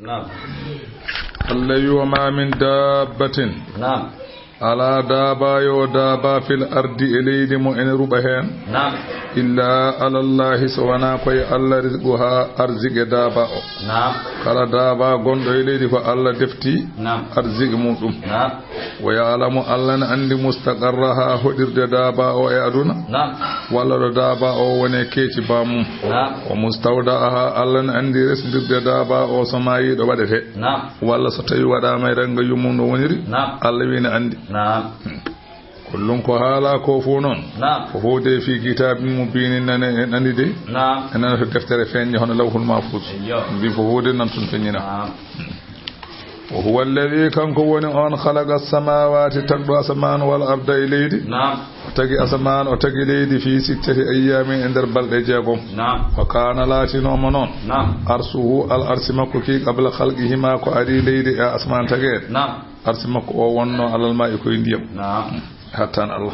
نعم. الذي وما من دابة نعم. على دابا يو دابا في الأرض إليد مؤن ربهن نعم. إلا على الله سوانا كوي الله رزقها أرزق دابا نعم. kala daaba gonɗo e leydi ko Allah defti arziki muɗum ويعلم الله أن عندي مستقرها هدر دابا أو أدنى ولا دابا أو ونكيت بام ومستودعها الله عندي رسد دابا أو سماي دوبته ولا ستي ودا ما يرنغ يمون ونيري الله وين عندي كلهم كهالا كوفونون فهو ده في كتاب مبين نني ده أنا في دفتر فين هنا لوح المحفوظ بفهو ده ننتن فينا وهو الذي كان كون أن خلق السماوات تقدر أسمان والأرض إليه تجي أسمان وتجي ليدي في 6 أيام عند البلد جاكم وكان لاتنو منون أرسه الأرس مكوكي قبل خلقهما كأدي ليدي أسمان تجي أرس مكو ونو على الماء يكون ديم حتى الله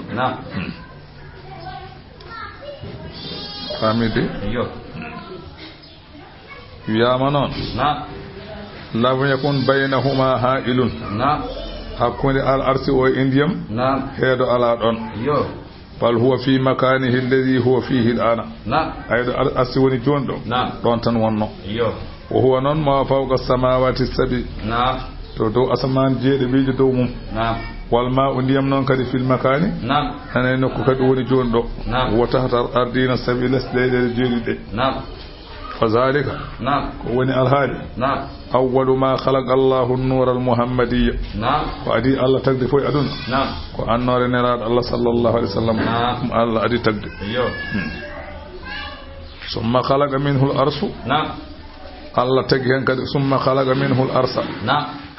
فهمتي يا منون لم يكن بينهما هائل حكون الأرس وإنديم هذا على دون بل هو في مكانه الذي هو فيه الآن أيضا الأرس ونجون دون تنوانو وهو نون ما فوق السماوات السبع تو أسمان جيد بيجي دومم والماء نديم نون كدي في المكان أنا نكو كدوني جون دو وتحت الأرضين السبع لسليل الجيد فذلك وني الهادي أول ما خلق الله النور المحمدي وأدي الله تقدي فوي أدون وأن نور نراد الله صلى الله عليه وسلم الله أدي تقدي ثم خلق منه الأرس الله تقي ثم خلق منه الأرس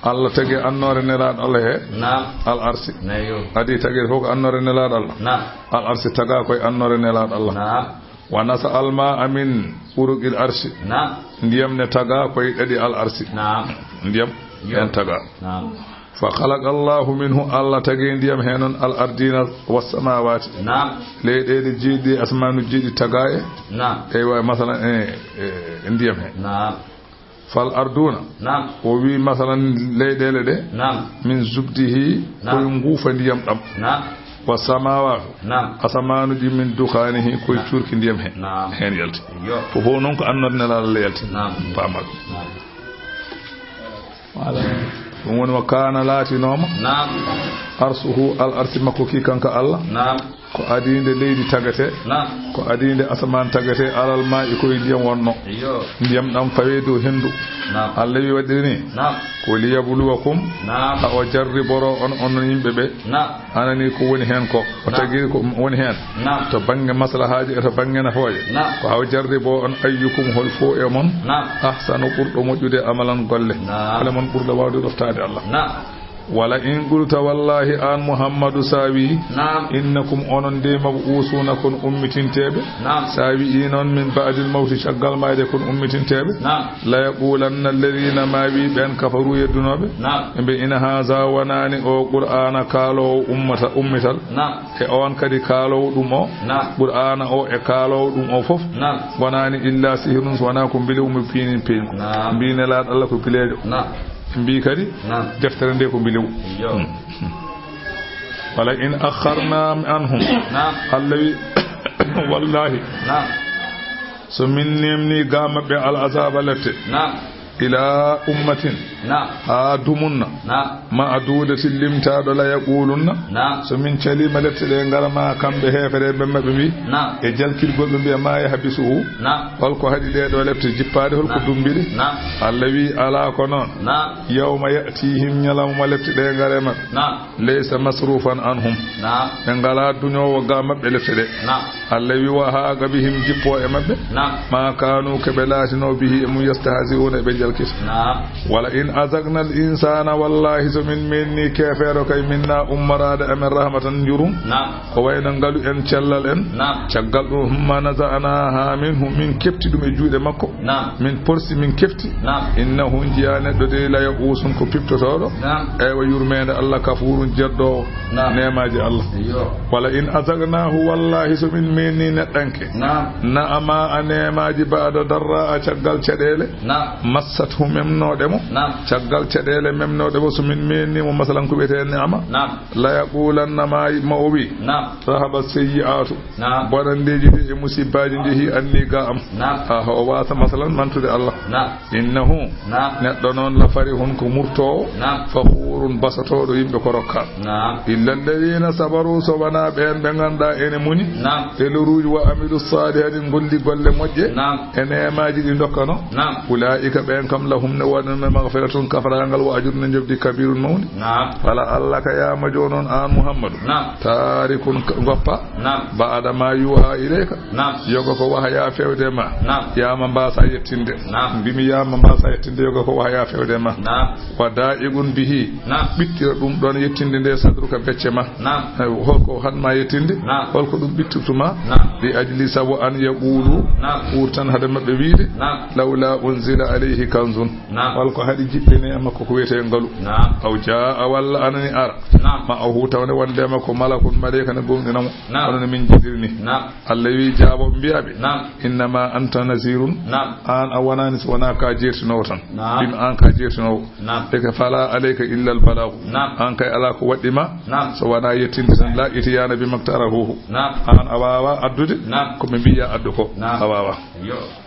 الله تقي أن نور نراد الله الأرس أدي تقي فوق أن نور نراد الله الأرس تقا كوي أن نور نراد الله ونسأل الماء من فروق الأرش ndiyam ne taga koy dadi al arsi ndiyam en taga فخلق الله منه الله تغي ndiyam henon al ardina was samawati leedede jidi asmanu jidi tagae aywa masalan ndiyam he fal arduna o wi masalan leedele de min zubdihi koy ngufa ndiyam dam والسماوات أسمان دي من دخانه كوي تشورك ديم هن يلتي فهو نونك أنرنا لا يلتي فامل ومن وكان لاتي نوم أرسه الأرس مكوكي كانك الله ko adinde leydi tagate ko adinde asman tagate alal ma e koy ndiyam wonno ndiyam dam fawedo hendu Allah wi wadiri ko liyabluwakum o jarriboro on yimbe be anani ko woni hen ko o tagi ko woni hen to bange maslahaaji to bange nafooje ko haw jarribo on ayyukum hol fo e mon ahsanu burdo mojude amalan golle ala mon burdo wawde doftade Allah wala in qulta wallahi an muhammadu sawi innakum onon de mabusuna kun ummitintebe sawi inon min ba'dil mawt shaggal maade kun ummitintebe la yaqulanna alladhina ma bi ben kafaru yadunobe be ina haza wanani o qur'ana kalo ummital e on kadi kalo dum o qur'ana o e kalo dum o fof wanani illa sihrun wana kum bil pinin bine la Allah ko pilejo mbi kadi deftere nde ko mbilew wala in akharna anhum allawi wallahi so min nemni gama be al azaba lafte ila ummatin adumunna ma adudati limtaado la yaqulunna so min calima lefte de ngarama kambe hefere be mabbe bi e jalkirgol be ma ya habisuhu holko hadi de do lefte jippade holko dumbide allawi ala ko non yawma yatihim nyalawma lefte de ngarema laysa masrufan anhum be ngala dunyo ga mabbe lefte de allawi wa ha gabihim jippo e mabbe ma kanu kabelatino bihi mu yastahziuna be wala in azagna al insana wallahi so min minni kefero kay minna ummarade amen rahmatan jurum ko wayna ngalu en cellal en caggal dum manazana ha minhum min kefti dum e juude makko min porsi min kefti innahu jiyane do de la yusun ko piptotodo e wa yurmede Allah kafurun jeddo nemaji Allah wala in azagnahu wallahi so min minni neddanke na ama anemaji baada darra a caggal cedele mas massatuhu memnodemo caggal cedele memnodemo so min menni mo masalan ko bete ni'ama la yaqulanna ma obi sahaba sayyi'atu bonandeji de musibaji de anni ga am ha o wata masalan mantude Allah innahu neddo non la farihun ko murto fakhurun basato do yimbe ko rokka illa alladhina sabaru sabana ben be ganda ene muni teluruji wa amilu salihin golli golle mojje ene maaji di dokkano ulaika ben kam lahum nawana maghfiratun kafarangal wa ajrun jabdi kabirun mawni fala allaka ya majonon an muhammadu tarikun goppa ba'da ma yuha ilayka yogo ko wahaya fewde ma yama mbasa yettinde bimi yama mbasa yettinde yogo ko wahaya fewde ma wa da'igun bihi bittira dum don yettinde de sadruka becce ma holko hanma yettinde holko dum bittutuma bi ajli sabu an yaqulu urtan hada mabbe wiide lawla unzila alayhi kanzun holko hadi jibbene amma ko wete ngalu aw jaa walla anani ara ma aw tawne wonde ma ko malakun malaika na gomdinamo onon min jidirni Allah wi jaabo biyabe innama anta nazirun an awanani wana ka jertino tan bim an ka jertino e ka fala alayka illa al balagh an kay ala ko waddima so wana yettinde tan la itiyana bi maktarahu an awawa addude ko be biya addu ko awawa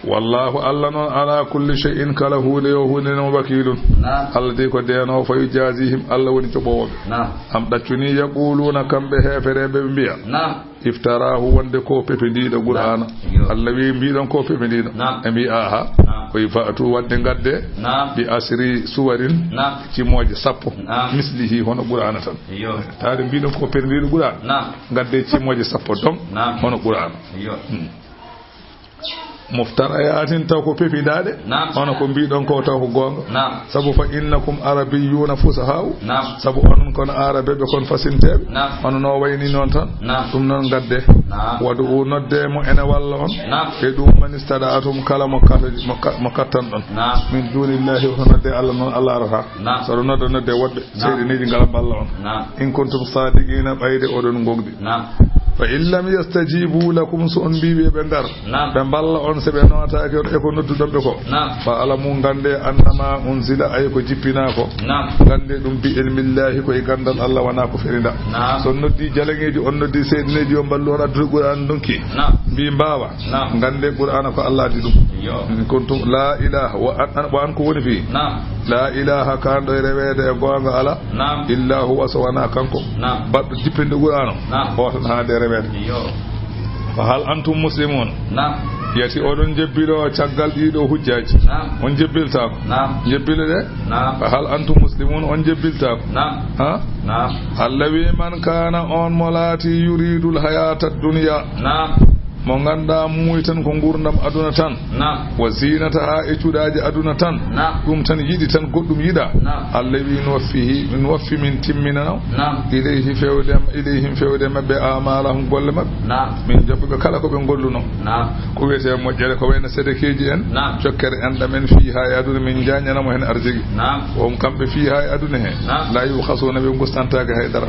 wallahu alla non ala kulli shay'in kalahu layhunun wakilun Allah de ko deno fa yujazihim Allah woni to bowobe am daccuni yaquluna kambe heferebe biya iftarahu wonde ko pepedido qur'ana Allah wi mbiidon ko pepedido e mbi aha ko ifatu wadde gadde bi asri suwarin ci moje sappo mislihi hono qur'ana tan taade mbiidon ko pepedido qur'ana gadde ci moje sappo dom hono qur'ana muftarayatin taw ko pepidade ono ko biidon ko taw ko gonga sabu fa innakum arabiyyuna fusahaa sabu onon kon arabe be kon fasintebe ono no wayni non tan dum non gadde wadu nodde mo ene walla on e dum manistadaatum kala mo kattan don min dunillahi wa nodde Allah non Allah raha so nodde wadde seydi neji ngala balla on in kuntum sadiqina bayde odon gogdi fa illam yastajibu lakum sun bibe be ngar be balla on se be nota ko noddudo be ko fa alamu gande annama unzila ay ko jippina ko gande dum bi ilmillahi ko e gandal Allah wana ko ferinda so noddi jalangeji on noddi seydineji o ballo on addu Qur'an donki bi mbawa gande Qur'an ko Allah di dum kuntum la ilaha wa an ko woni fi la ilaha kando rewede e gonga ala illa huwa sawana kanko baddo jippinde Qur'an o tan haade fa hal antum muslimun yati odon jebbiro caggal dido hujjaji on jebbilta ko jebbile de fa hal antum muslimun on jebbilta ko ha allawi man kana on molati yuridul hayata dunya mo ganda muy tan ko gurdam aduna tan wa zinataha e cuudaji aduna tan dum tan yidi tan goddum yida allawi no waffi min timmina ilayhim fewde mabbe amalahum golle mabbe min jabbe kala ko be golluno ko wete mojjere ko wayna sedekeji en jokkere en damen fi ha aduna min jañana mo hen arzigi on kambe fi ha aduna he la yu khasuna be gustantaka haydara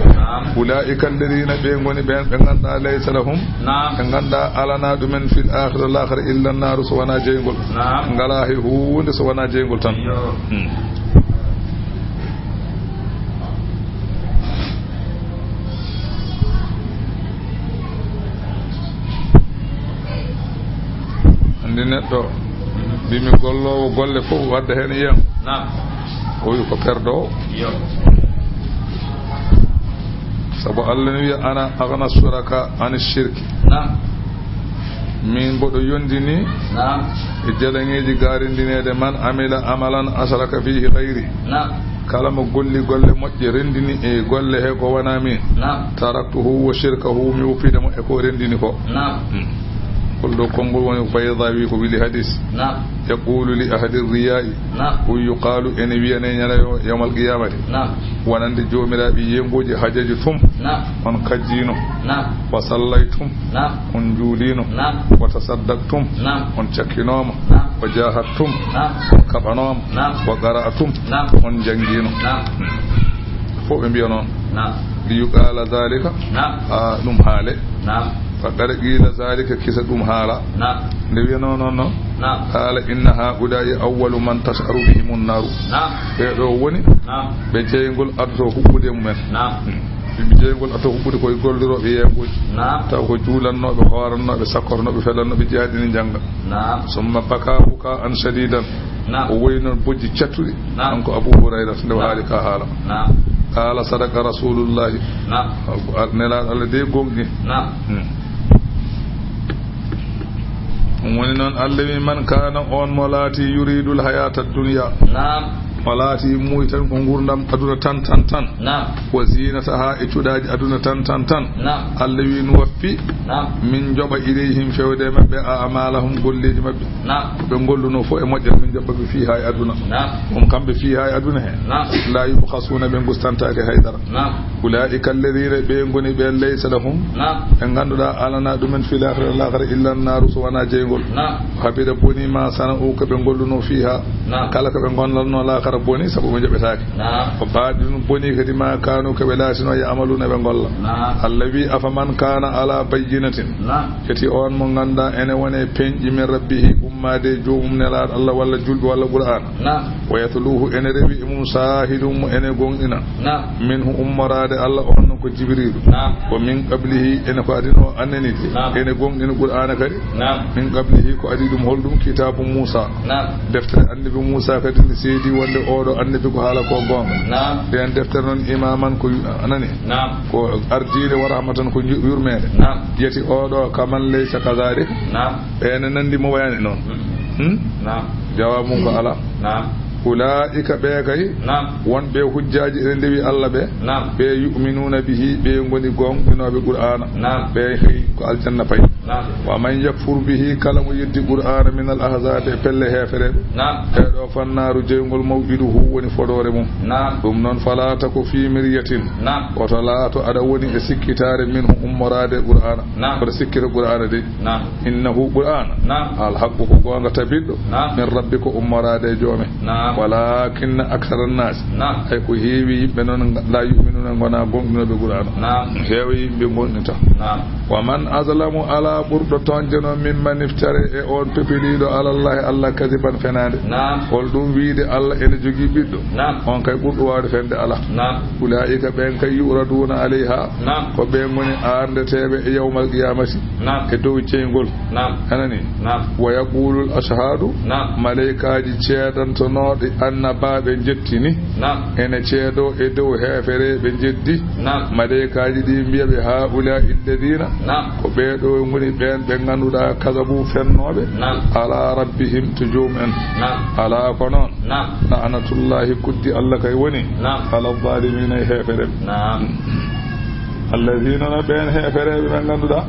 ulaika alladhina be ngoni be ganda laysa lahum be ganda alana dumen fil akhir al akhir illa an-nar suwana jeygol ngala he hunde suwana jeygol tan andi neddo bimi gollowo golle fof wadda hen yam o wi ko perdo sabu Allah wi ana aghna suraka an shirki min bodo yondini e jalangeji garindinede man amila amalan asraka fihi ghairi kala mo golli golle mojje rendini e golle he ko wana min taraktuhu wa shirkahu mi wufida mo e ko rendini ko kullu kongol woni baydawi ko wili hadis yaqulu li ahadi ar-riya'i wa yuqalu en wiyane nyala yawmal qiyamati wanande jomirabi yengoje hajaji tum on kajjino wa sallaytum on julino wa tasaddaqtum on chakkinoma wa jahattum on kabanoma wa qara'atum on jangino fo be biya non li yuqala zalika dum hale فقد قيل ذلك كسدهم حالا نبي نو قال إن هؤلاء أول من تشعر بهم النار بيدوني بيجيغول أدو حبودي من بيجيغول أدو حبودي كوي غولدرو بييغول taw ko juulannoɓe hoorannoɓe sakkornoɓe felannoɓe jihaadini jannga summa baka buka an shadidan o woyi noon bojji cattuɗi kanko Abu Hurayra nde haali ka haala qala sadaka rasulullahi nelaɗo Allah de gonɗi woni noon Allah wi man kana on mo laati yuridul hayata dunya malati muy tan ko gurdam aduna tan wa zinataha e cudaji aduna tan Allah wi no waffi min joba ilayhim fewde mabbe a'malahum golleji mabbe be golluno fo e modjal min jabba be fi hay aduna kambe fi hay aduna he la yubkhasuna be gustantake haydara ulaika alladhina be ngoni be laysa lahum en ganduda alana dumen fil akhirati illa an-nar suwana jeygol habida boni ma sana o ko be golluno fiha kala ko be gonlalno la boni sabu mo jabetaake ko baadi dum boni kadi ma kanu ko be latino ya amaluna be golla allawi afaman kana ala bayyinatin kati on mo ganda ene wone penji min rabbihi ummade joomum nela Allah walla julbe walla qur'an wa yatluhu ene rebi mum sahidum ene gongina minhu ummarade Allah on ko jibril wa min qablihi ene ko adino annani ene gongina qur'an kadi min qablihi ko adidum holdum kitabu Musa deftere annabi Musa kadi ni seedi wonde odo annabi ko hala ko gonga den deftere non imaman ko anani ko ardine wa rahmatan ko yurmede yeti odo kaman laysa kazalik ene nandi mo wayani non jawabum ko ala ulaika be kay wonbe hujjaji e ndewi Allah be yu'minuna bihi be ngoni gonɗinoɓe qur'ana be hay ko aljanna pay wa man yakfur bihi kala mo yeddi qur'ana min al ahzab pelle hefere e do fannaru jeygol maw'iduhu woni fodore mum dum non fala taku fi miryatin wa talatu ada woni e sikkitare minhu ummorade qur'ana ko sikkira qur'ana de innahu qur'ana al haqqu ko gonga tabiddo min rabbiko ummorade jome walakin akthar an-nas ay ko heewi yimbe non la yu'minuna gona gonɗinoɓe qur'ana heewi yimbe gonɗita wa man azlamu ala burdo tonjeno mimman iftare e on pepelido ala Allah kadiban fenade hol dum wiide Allah ene jogi biddo on kay burdo waade fende ala ulaika ben kay yuraduna alaiha ko be ngoni arndetebe e yawmal qiyamati e dow ceengol anani wa yaqulul ashhadu malaikaji ceedantonoɗe annabaɓe jettini ene ceedo e dow hefere be jeddi malaikaji di mbiyabe ha ula illadina ko ɓeɗo ngoni ɓen ɓe ganduɗa kasabu fennoɓe ala rabbihim to jomumen ala ko noon la'natullahi kuddi Allah kay woni ala zalimina e hefere alladhina ɓen hefereɓe ɓe ganduɗa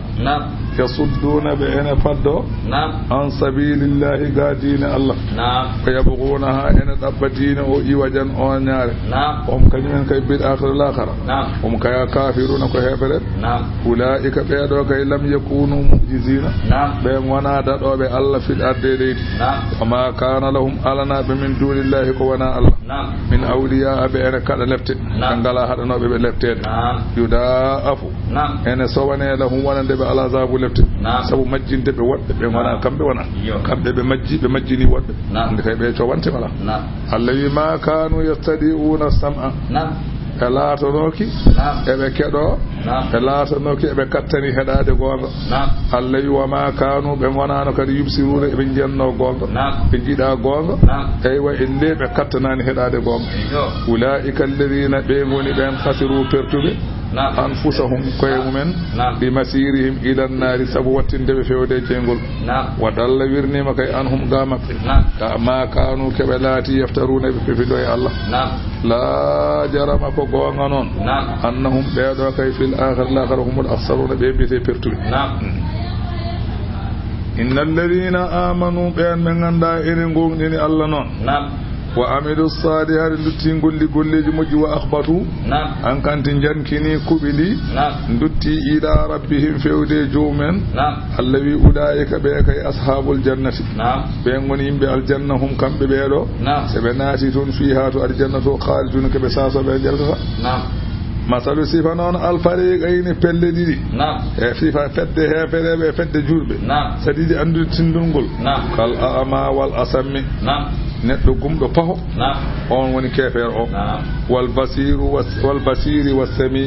yasudduna be ene faddo an sabilillahi gadina Allah ko yabghunaha ene dabbatina o iwajan o nyaare kanyumen kay bil akhir al-akhirah kay kafiruna ko hebere ulaika be do kay lam yakunu mu'jizina be wana dadobe Allah fil ardi wama kana lahum alana be min dunillahi ko wana Allah min awliya be ene kada lefte ngala hadanobe be leftede yudaafu ene sowane lahum wonande be ala zabu lefte sabu majjinde be wadde be wana kambe wana kambe be majjini wadde ande kay be to wante wala Allah wi ma kanu yastadi'una sam'a kalatonoki ebe kedo kalatonoki ebe kattani hedade gonga Allah wi wa ma kanu be wonano kadi yubsiruna ebe jenno gonga be jida gonga aywa inde be kattanani hedade gonga ulaika alladhina be ngoni ben khasiru pertube anfusahum koyemumen bi masirihim ila an-nar sabu wattinde be fewde cengol wadalla wirnima kay anhum gama ka ma kanu kebelati yaftaruna bi fido e Allah la jarama ko gonga non annahum beedo kay fil akhir la kharhumul akhsaruna be bi pertu innal ladina amanu be men ganda ene gongdini Allah non wa amilu salihati ndutti golleji moƴƴi wa akhbatu an kanti jankini kuɓili ndutti ila rabbihim fewde joomumen Allah wi ulaika ɓe kay ashabul jannati ɓe goni yimɓe aljanna hum kamɓe ɓeɗo soɓe naati toon fiha to aljanna to khalidun koɓe sasoɓe jeltata masalu sifa noon alfariqayni pelle ɗiɗi e sifa fedde hefereɓe e fedde julɓe sa ɗiɗi andude tindungol kal ama wal asammi neɗɗo gumɗo paho on woni kefeer o wal basiri wassami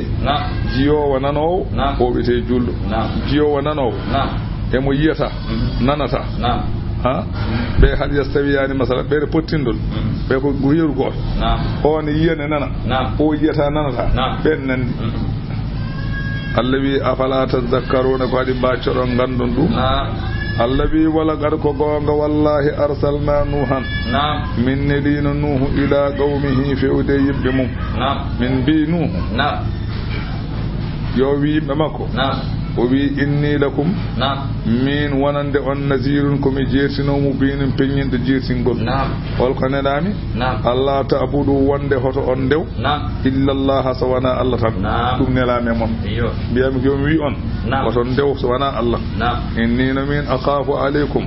jiyowo nanowo o wiyete julɗo jiyowo nanowo emo yiyata nanata ha ɓe hal yastawiyani masala ɓeɗe pottindol ɓe ko yeru goto on yiyane nana o yiyata nanata ɓen nandi Allah wi afala tazakkaruna ko waɗi mbaccoɗon gandon ɗum Allah wi wala qad ko gonga wallahi arsalna nuhan min nelino nuhu ila qawmihi fewde yimɓe mum min mbi nuhu yo wi yimɓe makko o wi inni lakum min wonande on nazirun komi jertinomo binin peññinɗo jertingol holko neɗami Allah ta'budu wonde hoto on ndew illallah so wona Allah tan ɗum nelami e mon mbiyami jomi wi on hoto ndew so wona Allah inni no min akhafu aleykum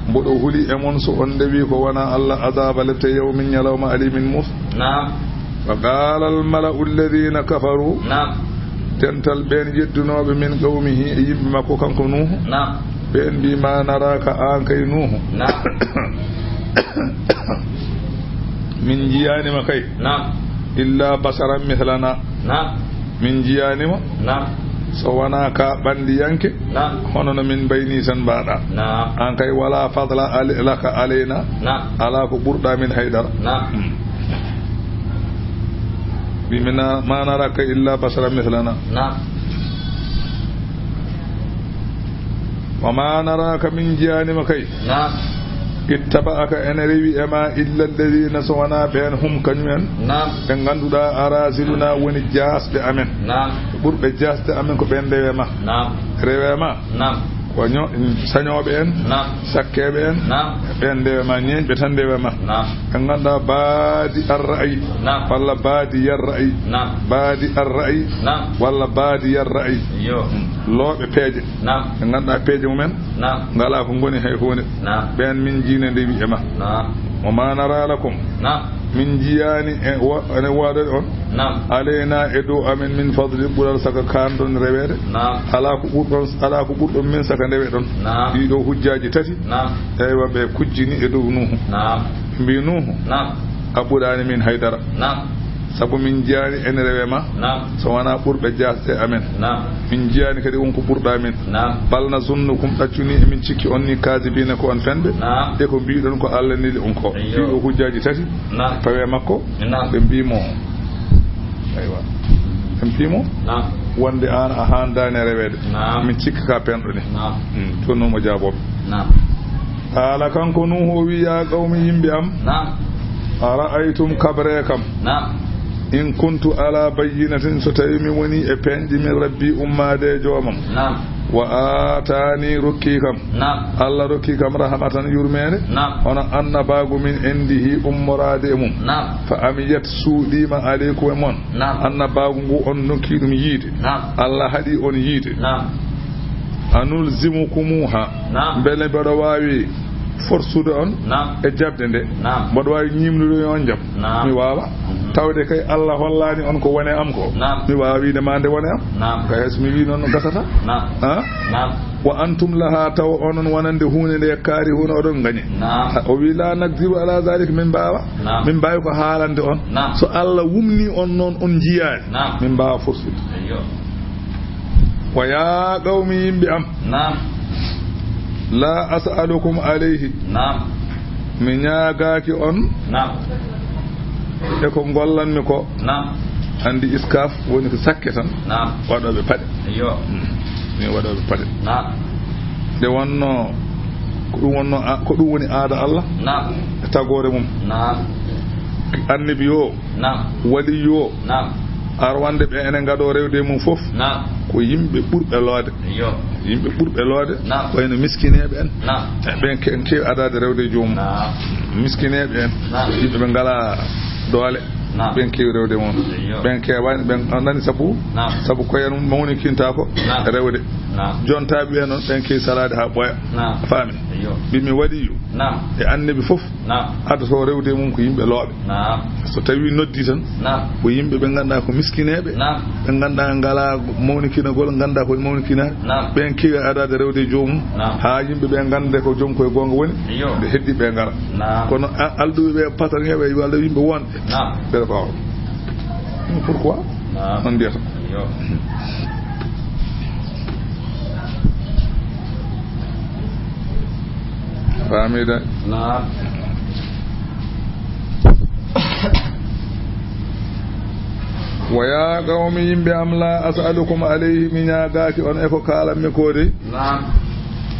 mboɗo huuli e mon so on ndewi ko wona Allah adaba lette yawmin ñalawma alimin mus fa qala al mala'u alladhina kafaru tental ben jeddunoɓe min qawmihi e yimɓe makko kanko nuhu ɓen mbi ma naraka an kay nuhu min jiyanima kay illa basaran mithlana min jiyanima so wona ka ɓandiyanke hono no min bayni tan mbaɗa an kay wala fadla laka alayna ala ko ɓurɗa min haydara بمنا ما نراك إلا بشرا مثلنا وما نراك من جانبك اتبعك أن روي أما إلا الذين سوانا بينهم كنيان إن غندودا أراسلنا ونجاس بأمن بور بجاس بأمن كبين ديما ريما wonyo sañoɓe en sakkeɓe en ɓen ndewema ñeñ ɓe tan ndewema en ganda baadi arra'i walla baadi yarra'i baadi arra'i walla baadi yarra'i looɓe peeje en ganda peeje mumen ngala ko goni hay hunde ɓen min jiine ndewi e ma o ma nara lakum min jiyani ene waɗade on aleyna e dow amen min fadli ɓural saka kanɗon rewede ala ko ɓurɗon min saka ndewe ɗon ɗiɗo hujjaji tati eywa ɓe kujjini e dow nuhu mbi nuhu a ɓurani min haydara sabu min jiyani ene rewe ma so wona ɓurɓe jasde amen min jiyani kadi wonko ɓurɗa min balna sunnukum ɗaccuni emin cikki on ni kasibina ko on fenɓe e ko mbiɗon ko Allah nili on ko ɗiɗo hujjaji tati fawe makko ɓe mbimo aywa ɓe mbimo wonde an a handani rewede min cikki ka penɗo ni tonnomo jaaboɓe haala kanko nuhu o wi ya qawmi yimɓe am ara'aytum kabre kam in kuntu ala bayyinatin so tawi mi woni e penji min rabbi ummade jomam wa atani rokki kam Allah rokki kam rahmatan yurmede hono annabagu min indihi ummorade mum fa amiyat suudima aleykum e mon annabagu ngu on nokki ɗum yiide Allah haɗi on yiide anulzimukumuha beele mbeɗo wawi forsude on e jabde nde mboɗo wawi ñimnude on jam mi wawa tawde kay Allah hollani on ko wone am ko mi wawa wiide ma nde wone am kay hayso mi wi noon no gasata wa antum laha taw onon wonande hunde nde kaari huno oɗon gañi o wi la naqdiru ala zalika min mbawi ko haalande on so Allah wumni on noon on jiyani min mbawa forsude wa ya qawmi yimɓe am la as'alukum alayhi mi ñaagaaki on e ko gollanmi ko andi iskaf woni ko sakke tan waɗoɓe paɗe mi waɗoɓe paɗe nde wonno ko ɗum woni aada Allah e tagore mum annabi yo wali yo arwande ɓe ene ngaɗo rewde mum fof ko yimɓe ɓurɓe loode yimɓe ɓurɓe loode wayno miskineɓe en ɓen kewi adade rewde joomum miskineɓe en yimɓe ɓe ngala doole ben kewi rewde mon ben kewani ben andani sabu ko en mawni kinta ko rewde jon taabi en non ben kewi salade ha boya faami bimi wadi yu e annabi fof hada so rewde mum ko yimbe loobe so tawi noddi tan ko yimbe be ganda ko miskinebe be ganda ngala mawni kinagol ganda ko mawni kina ben kewi adade rewde jomum ha yimbe be gande ko jom koy gonga woni be heddi be ngara kono alduɓe ɓe patan heɓe walla yimɓe wonɓe ɓeɗa fawa pourquoi on mbiyata famida waya qawmi yimɓe am la as'alukum alayhi min ñagaki on eko kalanmi kode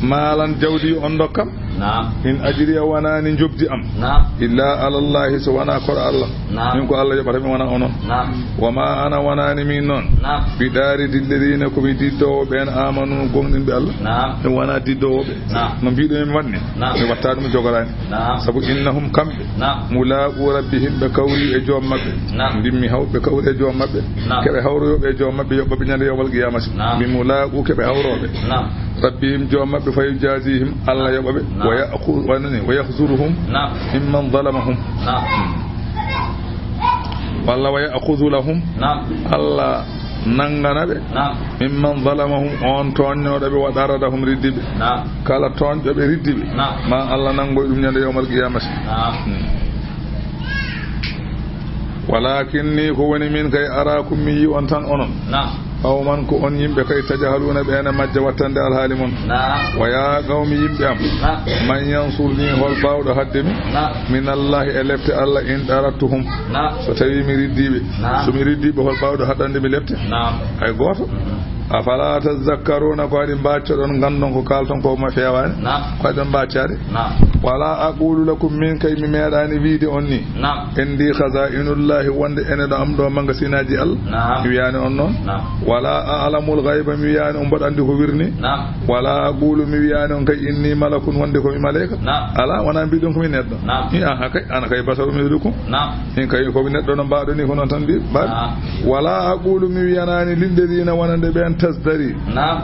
maalan jawdi on dokkam in ajriya wanani jobdi am illa ala Allah so wana ko Allah min ko Allah yobata mi wana onon wama ana wanani min non bi dari dillerina ko bi diddo ben amanu gomdinbe Allah mi wana diddo be no biido mi wanni mi watta dum jogorani sabu innahum kambe mulaqu rabbihim be kawri e joom mabbe dimmi hawbe kawri e joom mabbe kebe hawrobe e joom mabbe yobbe nyande yowal qiyamati mi mulaqu kebe hawrobe rabbihim joom mabbe fay jazihim Allah yobabe ويخذلهم ممن ظلمهم والله ويأخذ لهم الله nanganaɓe mimman zalamahum on toññoɗoɓe waɗaradahum riddiɓe kala toñƴoɓe riddiɓe ma Allah nangoy ɗum ñande yawmal qiyamati walakin ni ko woni min kay arakum mi yi on tan onon qawman ko on yimɓe kay tajahaluna ɓeene majja wattande alhaali mon waya qawmi yimɓe am man yansurni hol bawɗo hadde mi min allahi e lefte Allah in ɗarattuhum so tawi mi riddiɓe somi riddiɓe hol bawɗo haɗande mi lefte hay goto afala tazakkaruna ko waɗi mbaccoɗon gandon ko kalton ko ma fewani ko waɗon mbaccade wala aqulu lakum min kay mi meeɗani wiide on ni indi khazainullahi wonde ene ɗo am ɗo magasinaji Allah mi wiyani on noon wala a'lamul ghaiba mi wiyani on mbaɗa andi ko wirni wala aqulu mi wiyani on kay inni malakun wonde komi malayka ala wona mbiɗon komi neɗɗo i aha kay ana kay basaru mi wiɗukum in kay komi neɗɗo no mbaɗo ni ko noon tan mbi mbaɗi wala aqulu mi wiyanani lilladina wonande ɓen tasdari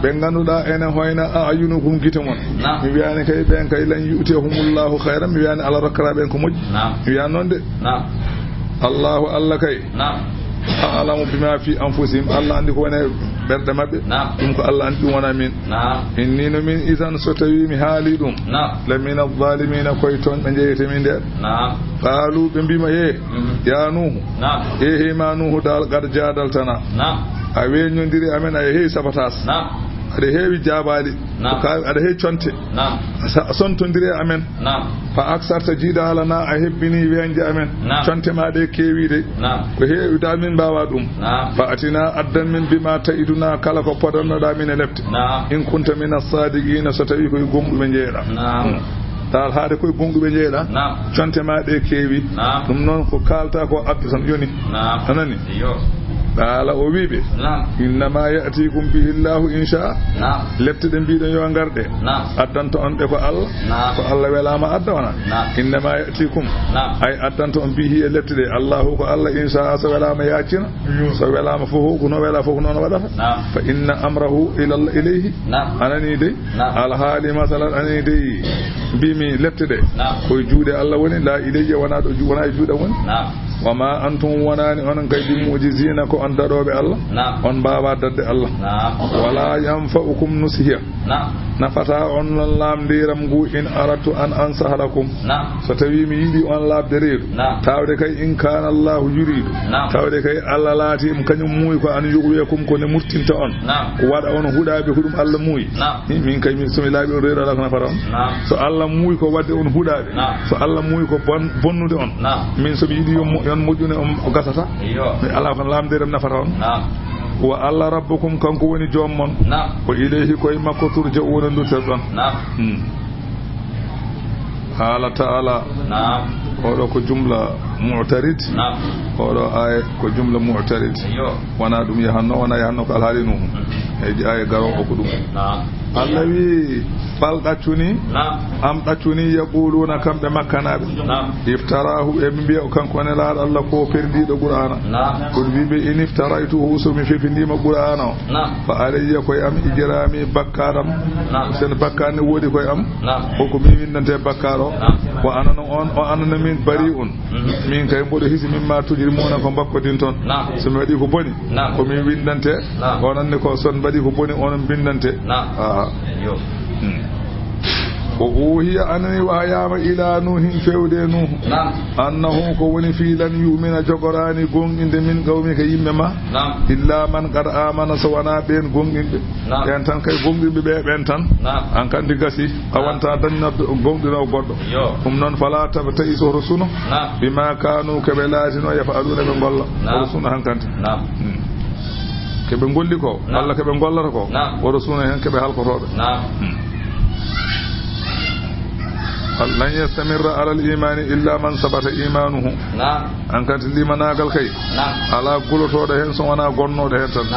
ɓe ganduɗa enen hoyna ayunukum gite mon mi wiyani kay ɓen kay lan yu'tihumullahu khayran mi wiyani Allah rokkaraɓen ko moƴƴi mi wiyani noon de Allahu Allah kay a'lamu bima fi anfusihim Allah andi ko wona berde mabbe dum ko Allah andi wona min inni no min idan so tawi mi haali dum la min adh-dhalimin koy ton be jeeyete min der qalu be bima ya nuhu he ma nuhu dal gar jadal tana a weñondiri amen ay he sabatas ada heewi jaabaali ada he conte sontondire amen fa aksarta jiidalana a hebbini weñje amen conte ma de keewide ko heewi dal min mbawa ɗum fa atina addan min bima taiduna kala ko podannoɗa min e lefte in kunta min as-sadiqina so tawi koye gonɗuɓe jeeɗa dal haade koye gonɗuɓe jeeɗa conte ma de keewi ɗum noon ko kalta ko addu tan yoni anani قال o wiiɓe innama ya'tikum bihi llahu insha lepteɗe mbiɗen yo garde addanta on ɓe ko Allah welama adda wona innama ya'tikum ay addanta on bihi e lepteɗe Allahu ko Allah insha so welama yaccina so welama fof ko no wela fof noon waɗata fa inna amrahu ilayhi anani dey alhaali masalan anani dey mbimi lepteɗe koye juuɗe Allah woni la ilayya wona ɗo wona e juuɗe woni wama antum wonani onon kay bi mu'jizina ko on daɗoɓe Allah on mbawa dadde Allah wala yanfa'ukum nusiya nafata on non lamdiram ngu in aratu an ansaha lakum so tawi mi yiɗi on labde reedu tawde kay in kana Allahu yuridu tawde kay Allah laati kañum muuyi ko an yughwiyakum ko ne murtinta on ko waɗa on huɗaɓe ko ɗum Allah muuyi min kay min somi laaɓi on reedu ala ko nafata on so Allah muuyi ko wadde on huɗaɓe so Allah muuyi ko bonnude on min somi yiɗi yon moƴƴune on gasata mi ala ko lamdiram nafata on wa Allah rabbukum kanko woni joom mon ko ilayhi koye makko turja'una nduterɗon haala ta'ala oɗo ko jumla mu'tarid oɗo aya ko jumla mu'tarid wona ɗum yahanno wona yahanno ko alhaali nuhu eyyi aya garo o ko ɗum allawi balɗaccuni am ɗaccuni yaquluna kamɓe makkanaɓe iftarahu e mbiya kanko ne laaɗo Allah ko perdiɗo qur'ana kono wiɓe in iftaraytuhu somi fefindima qur'ana o fa alayya koye am ijrami bakkaram sen bakkane woodi koye am koko min windante bakkar o o anana on o anana min bari un min kay mboɗo hisi mimma tujrimuna ko bakkodin toon somi waɗi ko boni komin windante onanne ko son mbaɗi ko boni onon bindante o uhiya anani wayama ila nuhin fewde nuhu annahu ko woni fi lan yumina jogorani gonɗinde min qawmi ka yimɓe ma illa man qad amana so wona ɓen gonɗinɓe ɓen tan kay gonɗinɓe ɓe ɓen tan an kandi gasi a wonta dañnodde gonɗino goɗɗo ɗum noon fala taba tawi soto suno bima kanu keɓe laatino yafaluna ɓe golla oto suno hankanti keɓe golli ko walla keɓe gollata ko oto suno hen keɓe halkotoɓe lan yastamirra ala al-imani illa man sabata imanuhu an kanti limanagal kay ala gulotoɗo hen so wona gonnoɗo hen tan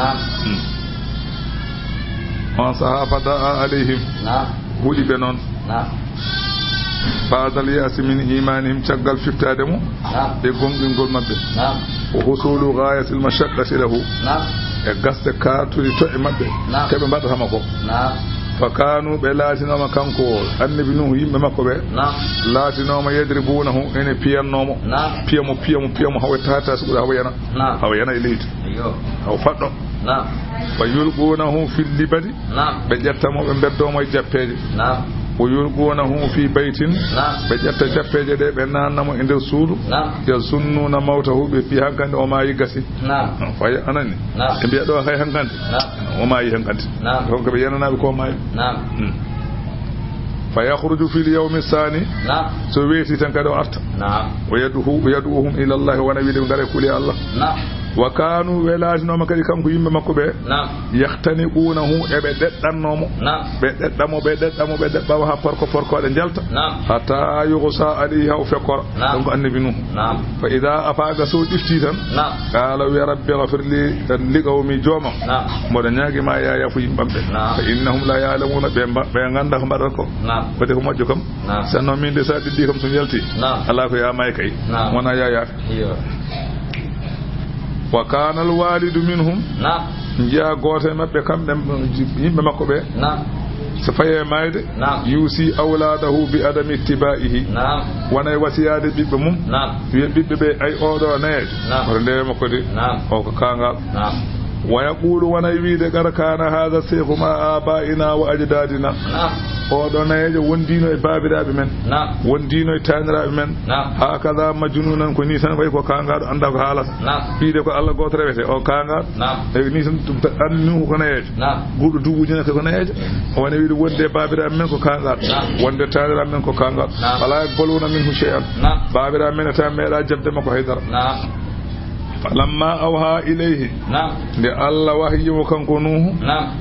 on saha fadaa alayhim huuɗi ɓe noon badal yasi min imanihim caggal fiftade mo e gonɗingol mabɓe o husulu gayati lmashaqqati lahu e gasde katuɗi to e mabɓe keɓe mbaɗatama ko fakanu ɓe laatinoma kanko annabi nuhu yimɓe makko ɓe laatinoma yadribunahu ene piyannomo piyamo hawa tata suɓuɗa hawa yana e leydi hawa faɗɗo wa yulqunahu fil libadi ɓe ƴettamo ɓe beddomo e jappeje o yulqunahu fi baytin ɓe ƴetta jappeje ɗe ɓe nannamo e nder suudu yasunnuna mawtahu ɓe pi hankandi o maayi gasi fayi anani ɓe mbiya ɗo hay hankandi o maayi hankandi donc ɓe yenanaɓe ko maayi fa yakhruju fil yawmi sani so weeti tan kadi o arta o yaduhum ila llahi wona wiide ɓe ngara kuuli Allah wa kanu welatinoma kadi kanko yimɓe makko ɓe yahtaniqunahu eɓe ɗeɗɗannomo ɓe ɗeɗɗamo ha porkoɗe jalta hatta yughsa alayhi haw fekkora donc annabi nuhu fa ida afaga so ɗifti tan qala wi rabbi ghfir li qawmi joomam mboɗo ñaaguima ya yafu yimɓamɓe fa innahum la ya'lamuna ɓe ganda ko mbaɗata ko wade ko moƴƴo kam sanno min de sa ɗiɗɗi kam so jalti ala ko ya may kay wona ya yafe wa kana al walidu minhum jiya goto mabbe kambe yimbe makko be so faye mayde yusi awladahu bi adami ittibaihi wana wasiyade bibbe mum wi bibbe be ay odo neejo o ndewe makko de o ko kangal wa yaqulu wana wiide gar kana hadha shaykhu ma abaina wa ajdadina oɗo nayejo wondino e babiraɓe men wondino e taniraɓe men ha kada majnunan ko ni tan way ko kangaɗo anda ko haalata wiide ko Allah goto rewete o kangaɗo e ni tan annu ko nayejo guɗo duuɓuji ne ko nayejo o woni wiide wonde e babiraɓe men ko kangaɗo wonde taniraɓe men ko kangaɗo wala boluna minhu shay'an babiraɓe men ta meeɗa jabde makko haydara falamma awha ilayhi nde Allah wahyimo kanko nuhu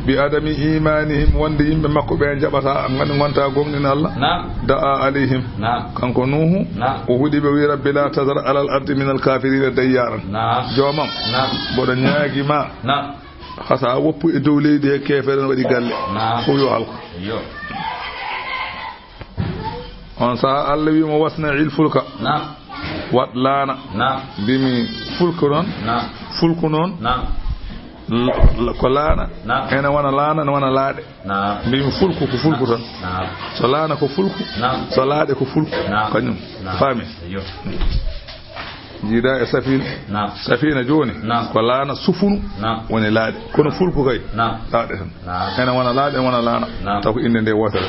bi adami imanihim wonde yimɓe makko ɓe jaɓata gandi gonta gonɗina Allah da'a alayhim kanko nuhu o huuɗi ɓe wi rabbi la tadar ala al ardi min al kafirina dayyaran joomam mboɗo ñaaguima hasa woppu e dow leydi he kefere ne waɗi galle fof yo halko on saha Allah wimo wasna il fulka wat laana bimi fulku noon ko laana ene wona laana ne wona laaɗe mbimi fulku ko fulku tan so laana ko fulku so laaɗe ko fulku kañum faami jiida e safina joni ko laana sufunu woni laaɗe kono fulku kay laaɗe tan ene wona laaɗe ene wona laana taw ko inde nde wotere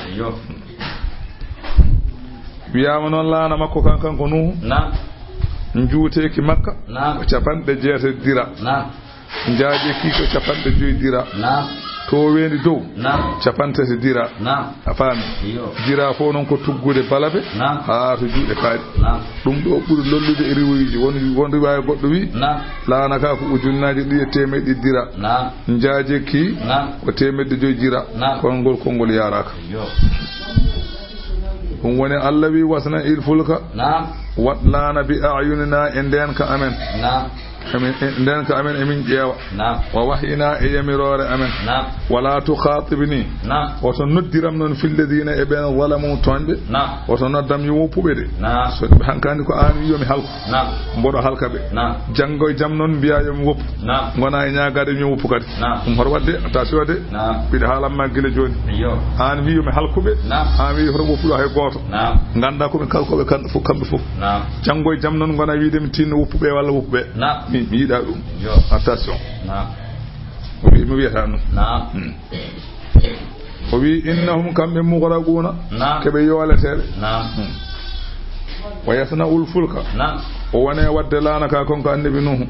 wiyama noon laana makko kanko nuhu njuuteki makka ko capanɗe jeete dira jaajeki ko capanɗe joyi dira to wendi dow capantati dira a faami dira fof noon ko tuggude balabe haa to juuɗe kaaɗi ɗum ɗo ɓuri lollude e riwoyiji won riwaya goɗɗo wi laana ka ko ujunnaji ɗi e temedɗi dira jaajeki ko temedde joyi dira kono ngol yaraka ɗum woni Allah wi wasna il fulka wat laana bi ayunina e nden ka amen amen ndenka amen emin jeewa wa wahina e yamirore amen wala tukhatibni woto noddiram non fil ladina e ben walamu tonde woto noddam yo wopube de so be hankani ko an yomi halko mbodo halkabe jangoy jam non biya yo wop ngona e nyaagade mi wop kadi hor wadde attention de bide halam magile joni an wi yomi halkube an wi hor wopulo hay goto ganda ko be kalkobe kan fu kambe fu jangoy jam non ngona wiide mi tinno wopube walla wopube mi yida dum attention mi wiyata non o wi innahum kambe mughraquna kebe yoletebe wa yasna'ul fulka o wane wadde lana ka konko annabi nuhu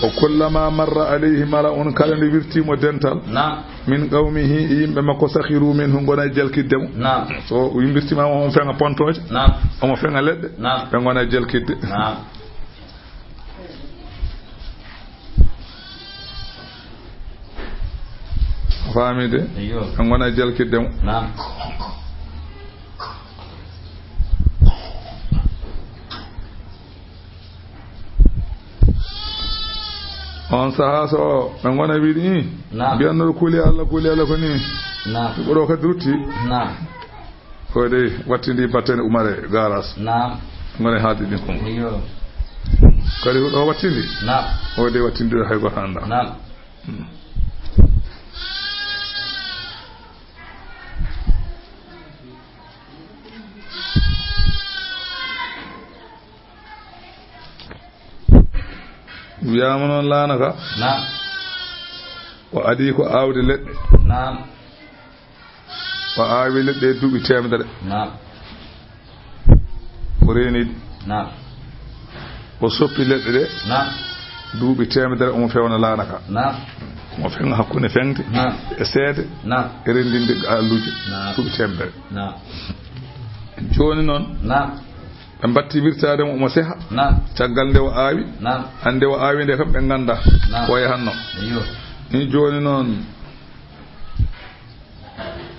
o kullama marra alayhi mala'un kala ni wirtimo dental min qawmihi yimbe makko sakhiru minhu gona jalkiddemo so wimbirtima on fenga pontoje o fenga ledde be gona jalkidde famide be gona jalkiddemo on saha so be gona wiidi bi'anno kuli Allah ko ni boro ka drutti ko de wattindi batten umare garas ngone haadi din ko kali do wattindi o de wattindi hay go handa wiyama noon laanaka o adi ko aawde leɗɗe o aawi leɗɗe duuɓi temedere o reeniɗi o soppi leɗɗe ɗe duuɓi temedere omo fewna laanaka omo fenga hakkunde fengde e seede e rendinde alluji duuɓi temedere jooni noon be batti wirtade mo seha caggal nde o aawi hande o aawi nde kam be ganda ko yahanno ni joni non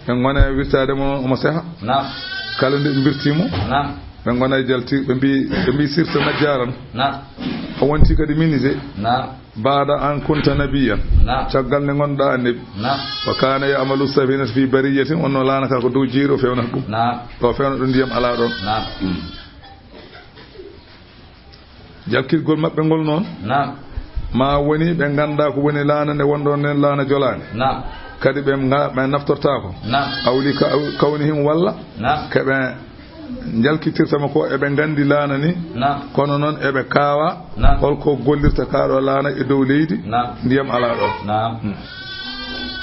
en gona wirtade mo seha kala nde birtimo be gona jalti be bi sirta majjaran o wonti kadi minise baada an kunta nabiyan caggal ne gonda annabi wa kana ya'malu safinat fi bariyatin onno lanaka ko dow jiiro fewna dum to fewna dum ndiyam ala don jalkirgol mabbe ngol non ma woni be ganda ko woni laana ne wondo nen laana jolaani kadi be naftorta ko awli ka kawnihim walla kebe jalkitirtama ko ebe gandi laana ni kono non ebe kaawa holko gollirta kaado laana e dow leydi ndiyam ala do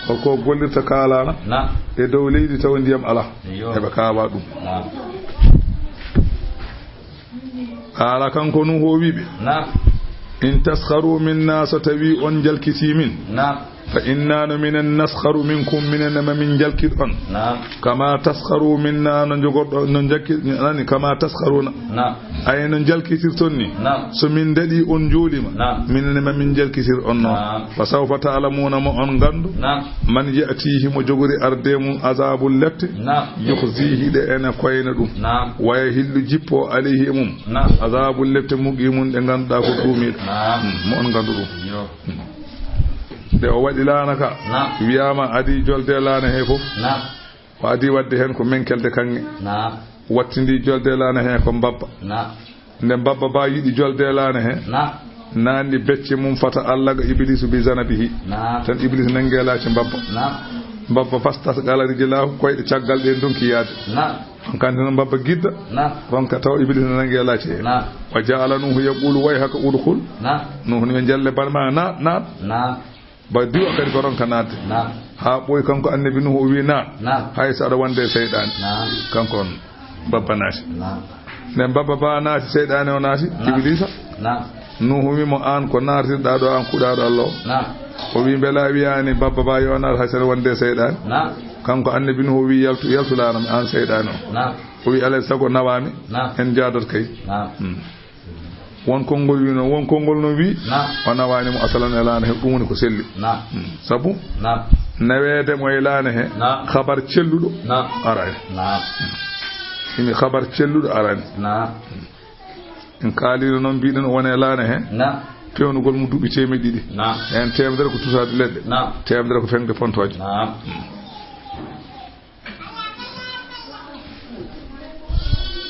holko gollirta kaalana e dow leydi taw ndiyam ala ebe kaawa dum ala kanko nu ho wibe in taskharu minna satawi on jalkiti min fa inna minan naskharu minkum minana min jalkit on kama taskharu minna no jogordo no jalkit nani kama taskharuna ay no jalkitirton ni so min dadi on joolima minana min jalkitir on no fa sawfa ta'lamuna mo on gandu man yatihi mo jogori ardemu azabul latti yukhzihi de ena koyna dum wa yahillu jippo alayhi mum azabul latti mugimun de ganda ko dumi mo on gandu dum de o wadi laanaka wiyama adi jolde laana he fof o adi wadde hen ko menkelde kange wattindi jolde laana he ko babba nde babba ba yidi jolde laana he nandi becce mum fata Allah ga iblisu bi zanabihi tan iblis nangelaci babba fastas galari jilahu koyde caggal de donki yaade kan tan babba gidda ronka taw iblis nangelaci wa ja'ala nuhu yaqulu way haka udkhul nuhu ni jalle balma na ba diwa kadi ko ronka naade ha boy kanko annabi nuhu o wi na hay sa da wande seydan kanko on babba naati ne babba ba naati seydan o naati iblisa nuhu wi mo an ko nartirda do an kudaado Allah o wi bela wi'ani babba ba yonar hay sa da wande seydan kanko annabi nuhu wi yaltu lanam an seydan o wi alay sago nawami en jaadot kay won kongol wi no won kongol no wi wana wani mo asalan elana he dum woni ko selli sabu nawede mo elana he khabar celludo arani imi khabar celludo arani en kaalino noon mbiɗen wone laana he pewnugol mu duuɓi temedde ɗiɗi en temedere ko tusade leɗɗe temedere ko fengde pontoje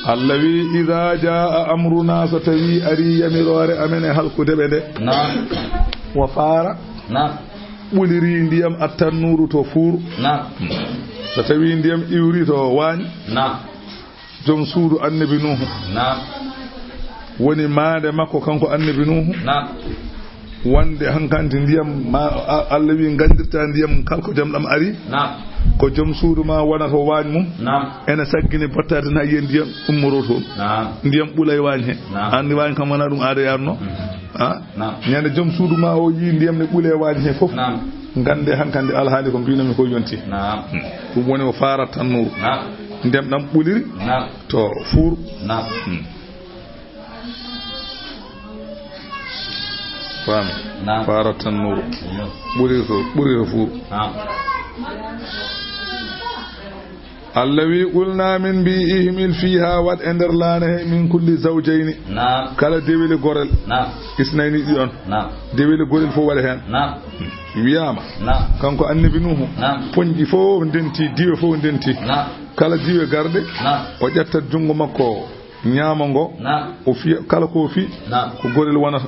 Allah wi idha jaa amruna so tawi ari yamirore amen e halkude ɓe nde wa fara ɓuliri ndiyam attannuru to fuuru so tawi ndiyam iwri to waañi joom suudu annabi nuhu woni maande makko kanko annabi nuhu wonde hankanti ndiyam ma Allah wi gandirta ndiyam kalko jam ɗam ari ko joom suudu ma wona to waañ mum ene saggini battade na yiye ndiyam ummoro toon ndiyam ɓulay waañ he andi waañ kam wona ɗum aada yarno ñande joom suudu ma o yi ndiyam ne ɓuule waañ he fof gande hankande alhaali ko mbinomi ko yonti ɗum woni o farat tan nuru ndem ɗam ɓuliri to fuur faami farat tan nuru ɓuriri to fuur Allah wi qulna min bi ihmil fiha wat e nder laana he min kulli zawjayni kala deweli gorel isnayni ɗi on deweli gorel fof waɗa hen wiyama kanko annabi nuhu poñƴi fof ndenti diwe fof ndenti kala diwe garde o ƴettat junngo makko ñaama ngo o fiya kala ko fi ko gorel wonata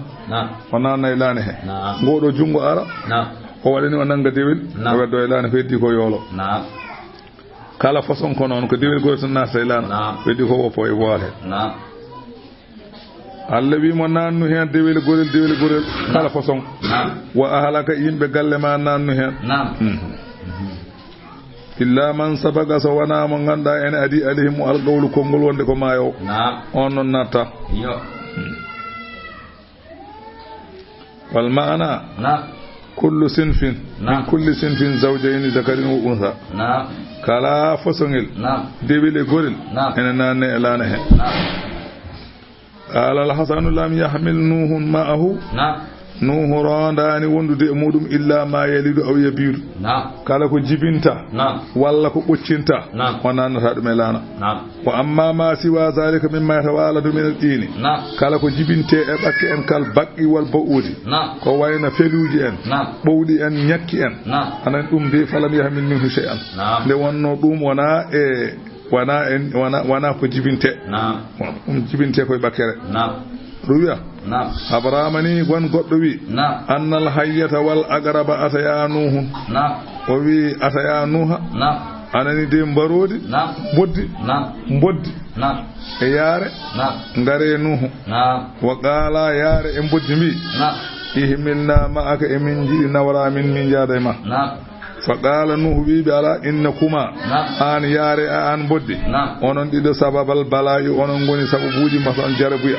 o nanna e laana he ngoɗo junngo ara o waɗani o nanga dewel o weddo e laana ko heddi ko yoolo kala façon ko noon ko dewel goto nasta e laana weddi ko woppo e woore Allah wi mo nannu hen dewel gorel kala façon wa ahlaka yimɓe galle ma nannu hen illa man sabaga so wona mo ganduɗa ene adi alayhim alqawlu konngol wonde ko maayo on noon natta wal maana kullu sinfin min kulli sinfin zawjayni zakarin wa untha kala façongel dewel e gorel ene nanne e laana hen qala al-hasanu lam yahmil nuhun ma'ahu nuhu rondani wondude e muɗum illa ma yalidu aw yabiru kala ko jibinta walla ko ɓoccinta o nannata ɗum e laana wa amma ma siwa zalika mimma yatawaladu min al-dini kala ko jibinte e ɓakke en kal baqqi wal ba'udi ko wayno feluji en ɓowɗi en ñakki en anan ɗum de falam yahmil minhu shay'an nde wonno ɗum wana ko jibinte jibinte koye ɓakkere ruwiya abrahama ni gon goɗɗo wi annal hayyata wal agraba ataya nuhun o wi ataya nuha anani de mbarodi boddi e yaare ngare nuhu wa qala yaare e boddi mbi ihmilna ma'aka e min jiɗi nawra min jaada e ma faqala nuhu wiɓe ala innakuma an yaare an boddi onon ɗiɗo sababal balayi onon goni sababuji masan jarabuya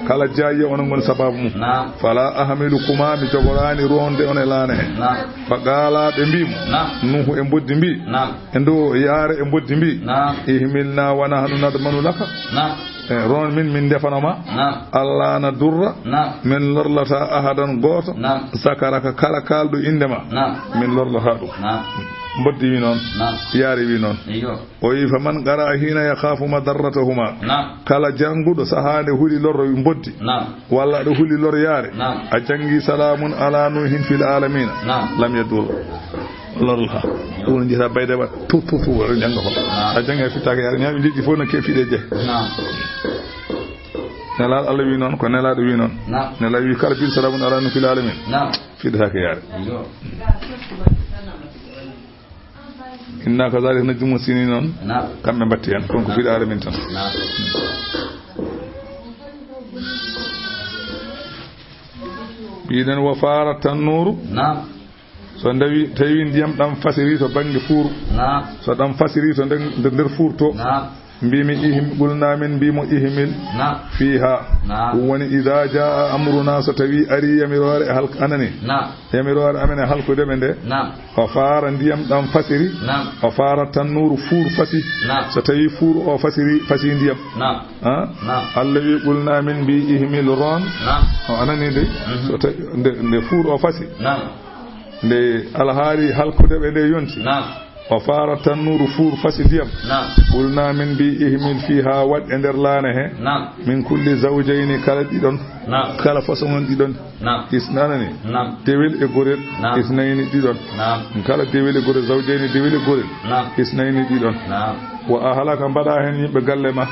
kala jayya onon goni sababu mum fala ahmilu kuma mi jogorani ronde on e laana he faqala ɓe mbimo nuhu e boddi mbi e ndo yaare e boddi mbi ihmilna wana hanu nadmanu laka ron min defanoma Allah na durra min lorlata ahadan goto sakaraka kala kalɗo indema min lorlata ɗum boddi wi noon yaari wi noon o wi fa man qara hina yakhafu madarratahuma kala janguɗo sahande huuli lorro wi boddi walla ɗo huuli lor yaare a jangi salamun ala nuhin fil alamina lam yadur lorla ɗum jita bayde wat tutu waɗo janga ko a jangi fittaka yaare ñaami liɗɗi fof no kefiɗe je nelaɗo Allah wi noon ko nelaɗo wi noon nelaɗo wi kala bil salamun ala nuhin fil alamin fiɗatake yaare inna kazalika najmu sini noon kamɓe mbatti hen konko fiɗare min tan mbiɗen wo fara tan nuru so ndawi tawi ndiyam ɗam fasiri to banggue fuuru so ɗam fasiri to nder fuur to mbimi qulna min mbimo ihmil fiha woni idha jaa amruna so tawi ari yamirore e halk anani yamirore amene halkude ɓe nde o faara ndiyam ɗam fasiri o faara tan nuru fuur fasi so tawi fuur o fasi ndiyam Allah wi qulna min mbi ihmil ron o anani de so tawi nde fuur o fasi nde alhaali halkude ɓe nde yonti وفار التنور فور فسديم قلنا من بإهمل فيها وإندر لانه من كل زوجين كلا ديدون كلا فصون ديدون إثنانني ديويل إغوريل إثنين ديدون كلا ديويل إغوريل زوجين ديويل إغوريل إثنين ديدون وأهلك بداهن بقلما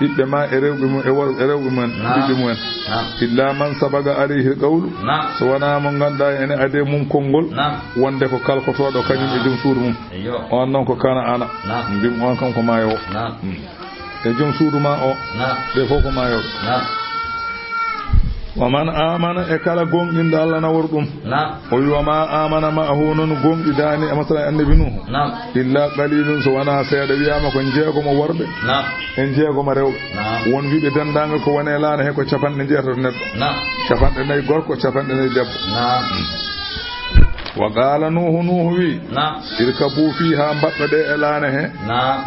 إدما إرو من إدمون إلا من سبق عليه القول سوانا من غندا إن أدي من كونغول وانده كالكوتو دو كانيم إدم سورمم وانن كو كان أنا ديم وان كان كما يو إدم سورما أو دفو كما يو ومن آمن إكالا قوم إن الله نوردم وما آمن معه نقوم إداني مثلا النبي نوح إلا قليل سوانا سيادة بياما كن جيكم ورد إن جيكم ريو وان في بدن دانغ كو ونيلان هكو شفان نجير نب شفان نجي غور كو شفان نجي دب وقال نوح وي اركبوا فيها مبقى إلانه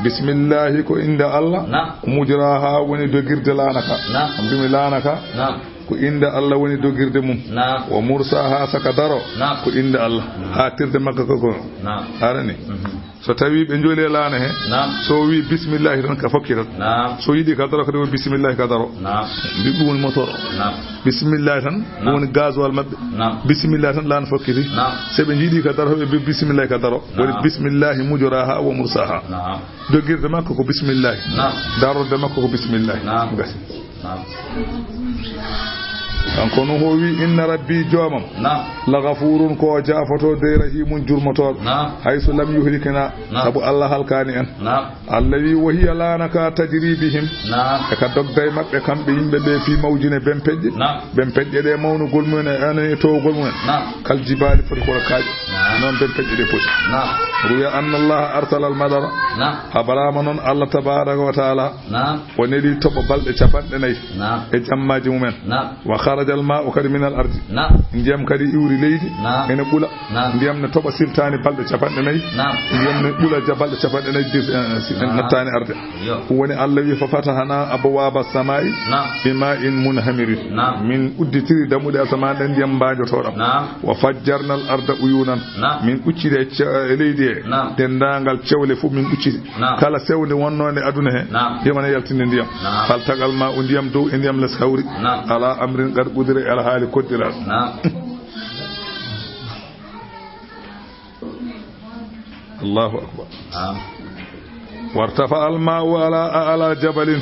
بسم الله كو إند الله مجراها وني دوغيرد لانك بسم لانك ko inda Allah woni dogirde mum wa mursaha sakadaro ko inda Allah hatirde makka ko arani so tawi be jole laana he so wi bismillah tan ka fakkira so yidi ka daro ko bismillah ka daro bi woni motor bismillah tan woni gasoil mabbe bismillah tan laana fakkiri se be yidi ka daro be bismillah ka daro woni bismillah mujraha wa mursaha dogirde makka ko bismillah daro de makka ko bismillah gasi kanko no howi inna rabbi jomam la ghafurun ko jafato de rahimun jurmoto haythu lam yuhlikana sabu Allah halkani en allawi wa hiya lanaka tajri bihim ka dogday mabbe kambe yimbe be fi mawjine ben pedde de mawnu golmun en to golmun kal jibali foti ko kaaji non ben pedde de poti ruya anna Allah arsala al madara habarama non Allah tabaaraka wa taala woneli tobo balde capande nay e jammaji mumen wa خرج الماء كد من الارض ndiyam kadi iwri leydi ene bula ndiyam ne toba siltani balde capande nay ndiyam ne bula jabalde capande nay nattani arde woni Allah wi fa fatahana abwaaba samai bima'in munhamir min udditiri damude asman den ndiyam baajoto dam wa fajjarna al arda uyunan min uccide leydi e dendangal cewle fu min uccide kala sewde wonnode aduna he yemana yaltinde ndiyam fal tagal ma ndiyam dow e ndiyam les hawri ala amrin qad qudira ala hali kodira Allahu akbar wartafa al ma'u ala jabalin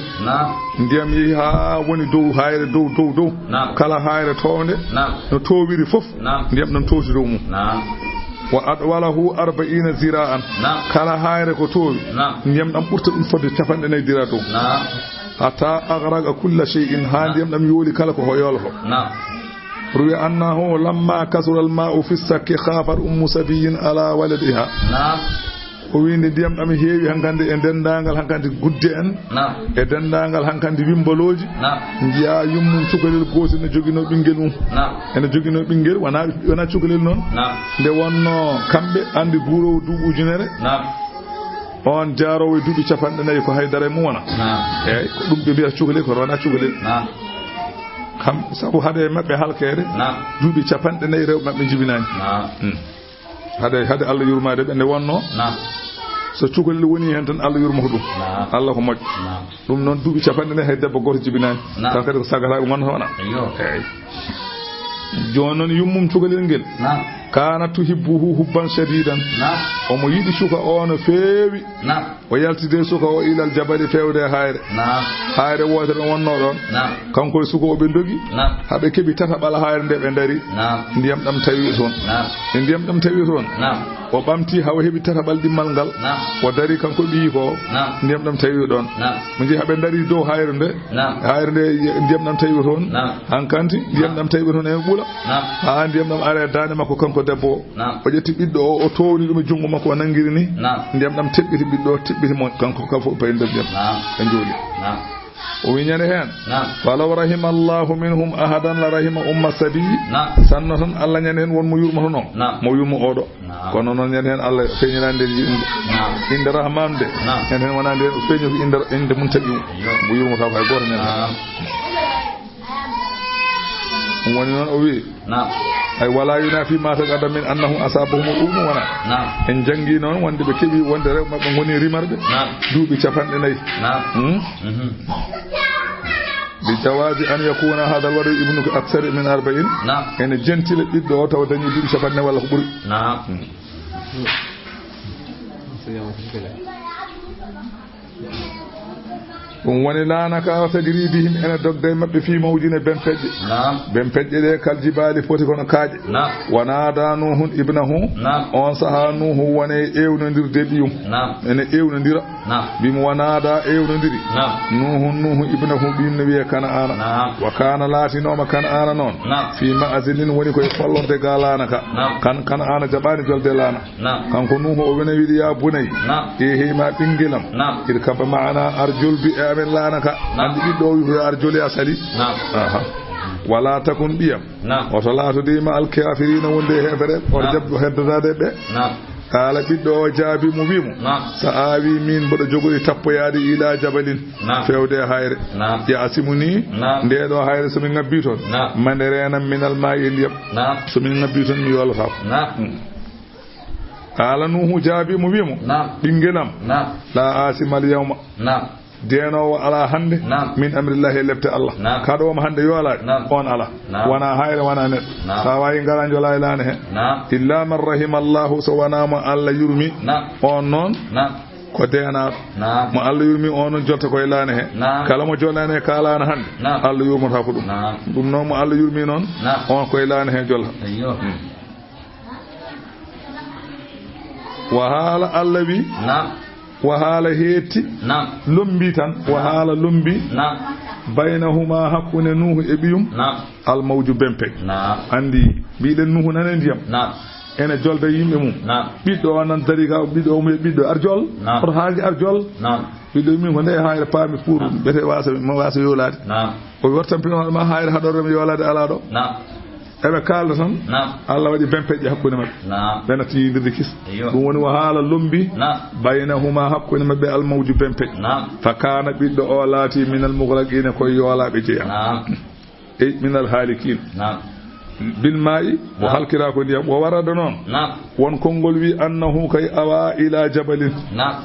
ndiyam yi ha woni dow hayre dow kala hayre tonde no towiri fof ndiyam non towti dow mum wa adwalahu 40 zira'an kala hayre ko towi ndiyam dam burta dum fodde cafande nay dira dow hatta aghraqa kull shay'in handiyam dam yoli kala ko hoyolo ruwi annahu lamma kasura al-ma'u fi as-sakki khafat ummu sabiyin ala waladiha o windi ndiyam dam heewi hankande e dendangal hankande gudde en e dendangal hankande wimboloji njiya yummum cukalel gotel ne jogino bingel mum ene jogino bingel wana cukalel non nde wonno kambe andi buurowo duubu ujunere on jaarowo duubi capande nayi ko haydara mu wona e ko dum be biya cukalel ko wana cukalel kam sabu hade mabbe halkede duubi capande nayi rew mabbe jibinani hade Allah yurmade be ne wonno so cukalel woni hen tan Allah yurmo dum Allah ko mojjo dum non duubi capande nayi hay debbo goto jibinani tan kadi ko sagata won hona jonon yummum cukalel ngel kana tuhibbuhu hubban shadidan o mo yidi suka ono feewi o yaltide suka o ilal jabali fewde hayre wotere wonno don kanko suka o be dogi habe kebi tata bala hayre nde be dari ndiyam dam tawi ton o bamti hawa hebi tata bal dimmal ngal o dari kanko bi ko ndiyam dam tawi don mo ji habe dari do hayre nde ndiyam dam tawi ton hankanti ndiyam dam tawi ton e bula ha ndiyam dam are dane makko kanko debbo o jetti biddo o towni dum jungo makko o nangiri ni ndiyam dam tebbiti biddo tebbiti mo kanko ka fo payndel dem en joli o wiñane hen walaw rahima Allahu minhum ahadan la rahima umma sabi sanno tan Allah ñane hen won mo yurmo no mo yurmo odo kono non ñane hen Allah feñirande inde rahman de ñane hen wonande feñu inde mun tabi mo yurmo taw hay goto ñane woni non o wi ay wala yunafi ma taqaddama min annahu asabahum dum wana en jangi non wonde be kebi wonde rew mabbe ngoni rimarbe duubi capande nayi بجواز أن يكون هذا الولد ابنك أكثر من 40 إن جنتي لبيد أو تودني بيد شفنا ولا خبر woni lanaka tajribihim ena dogde mabbe fi mawjina ben pedde de kal jibali foti kono kaaje wana danuhun ibnahu on sahanuhu woni ewnondirde biyum ene ewnondira bim wana da ewnondiri nuhu ibnahu bim ne wiya kana ana wa kana latinoma kana ana non fi ma'azilin woni koy follonde galanaka kan ana jabani jolde lana kanko nuhu o wona wiidi ya bunay ehe ma bingilam irkaba maana arjul bi amen lanaka andi biddo wi arjuli asali wala takun biyam wa salatu di ma al kafirin wonde hefere o jabbu heddade be kala biddo jaabi mu wimu saawi min bodo jogori tappoyaade ila jabalin fewde hayre ya asimuni ndeedo hayre so min ngabbi ton manderena minal ma'i liyab so min ngabbi ton mi yolata kala nuhu jaabi mu wimu bingelam la asimal yawma deno ala hande min amrillahi lebte Allah kado mo hande yola on ala wana hayre wana net sawayi ngala jola ilane he illa man rahima Allah so wana ma Allah yurmi on non ko dena mo Allah yurmi on jotta ko ilane he kala mo jolane kala na hande Allah yurmata ko dum non mo Allah yurmi non on ko ilane he jolla wa hala allawi وحال هيتي لمبي تان وحال لمبي بينهما حقن نوح ابيوم الموج بمبك عندي بيدن نوح نانن ديام ene jolde yimbe mum biddo onan dariga biddo arjol pour haaji arjol biddo min ko ne hayre paami pour bete wasa yolade o wartampino ma hayre hadoro mi yolade ala do ebe kalda tan Allah wadi bempeje hakkunde mabbe bena tiidirde kis dum woni wa hala lumbi baynahuma hakkunde mabbe al mawju bempeje fa kana biddo o laati min al mughlaqina ko yolaabe jeya min al halikin bil ma'i wa halkira ko ndiyam wa warada non won kongol wi annahu kay awa ila jabalin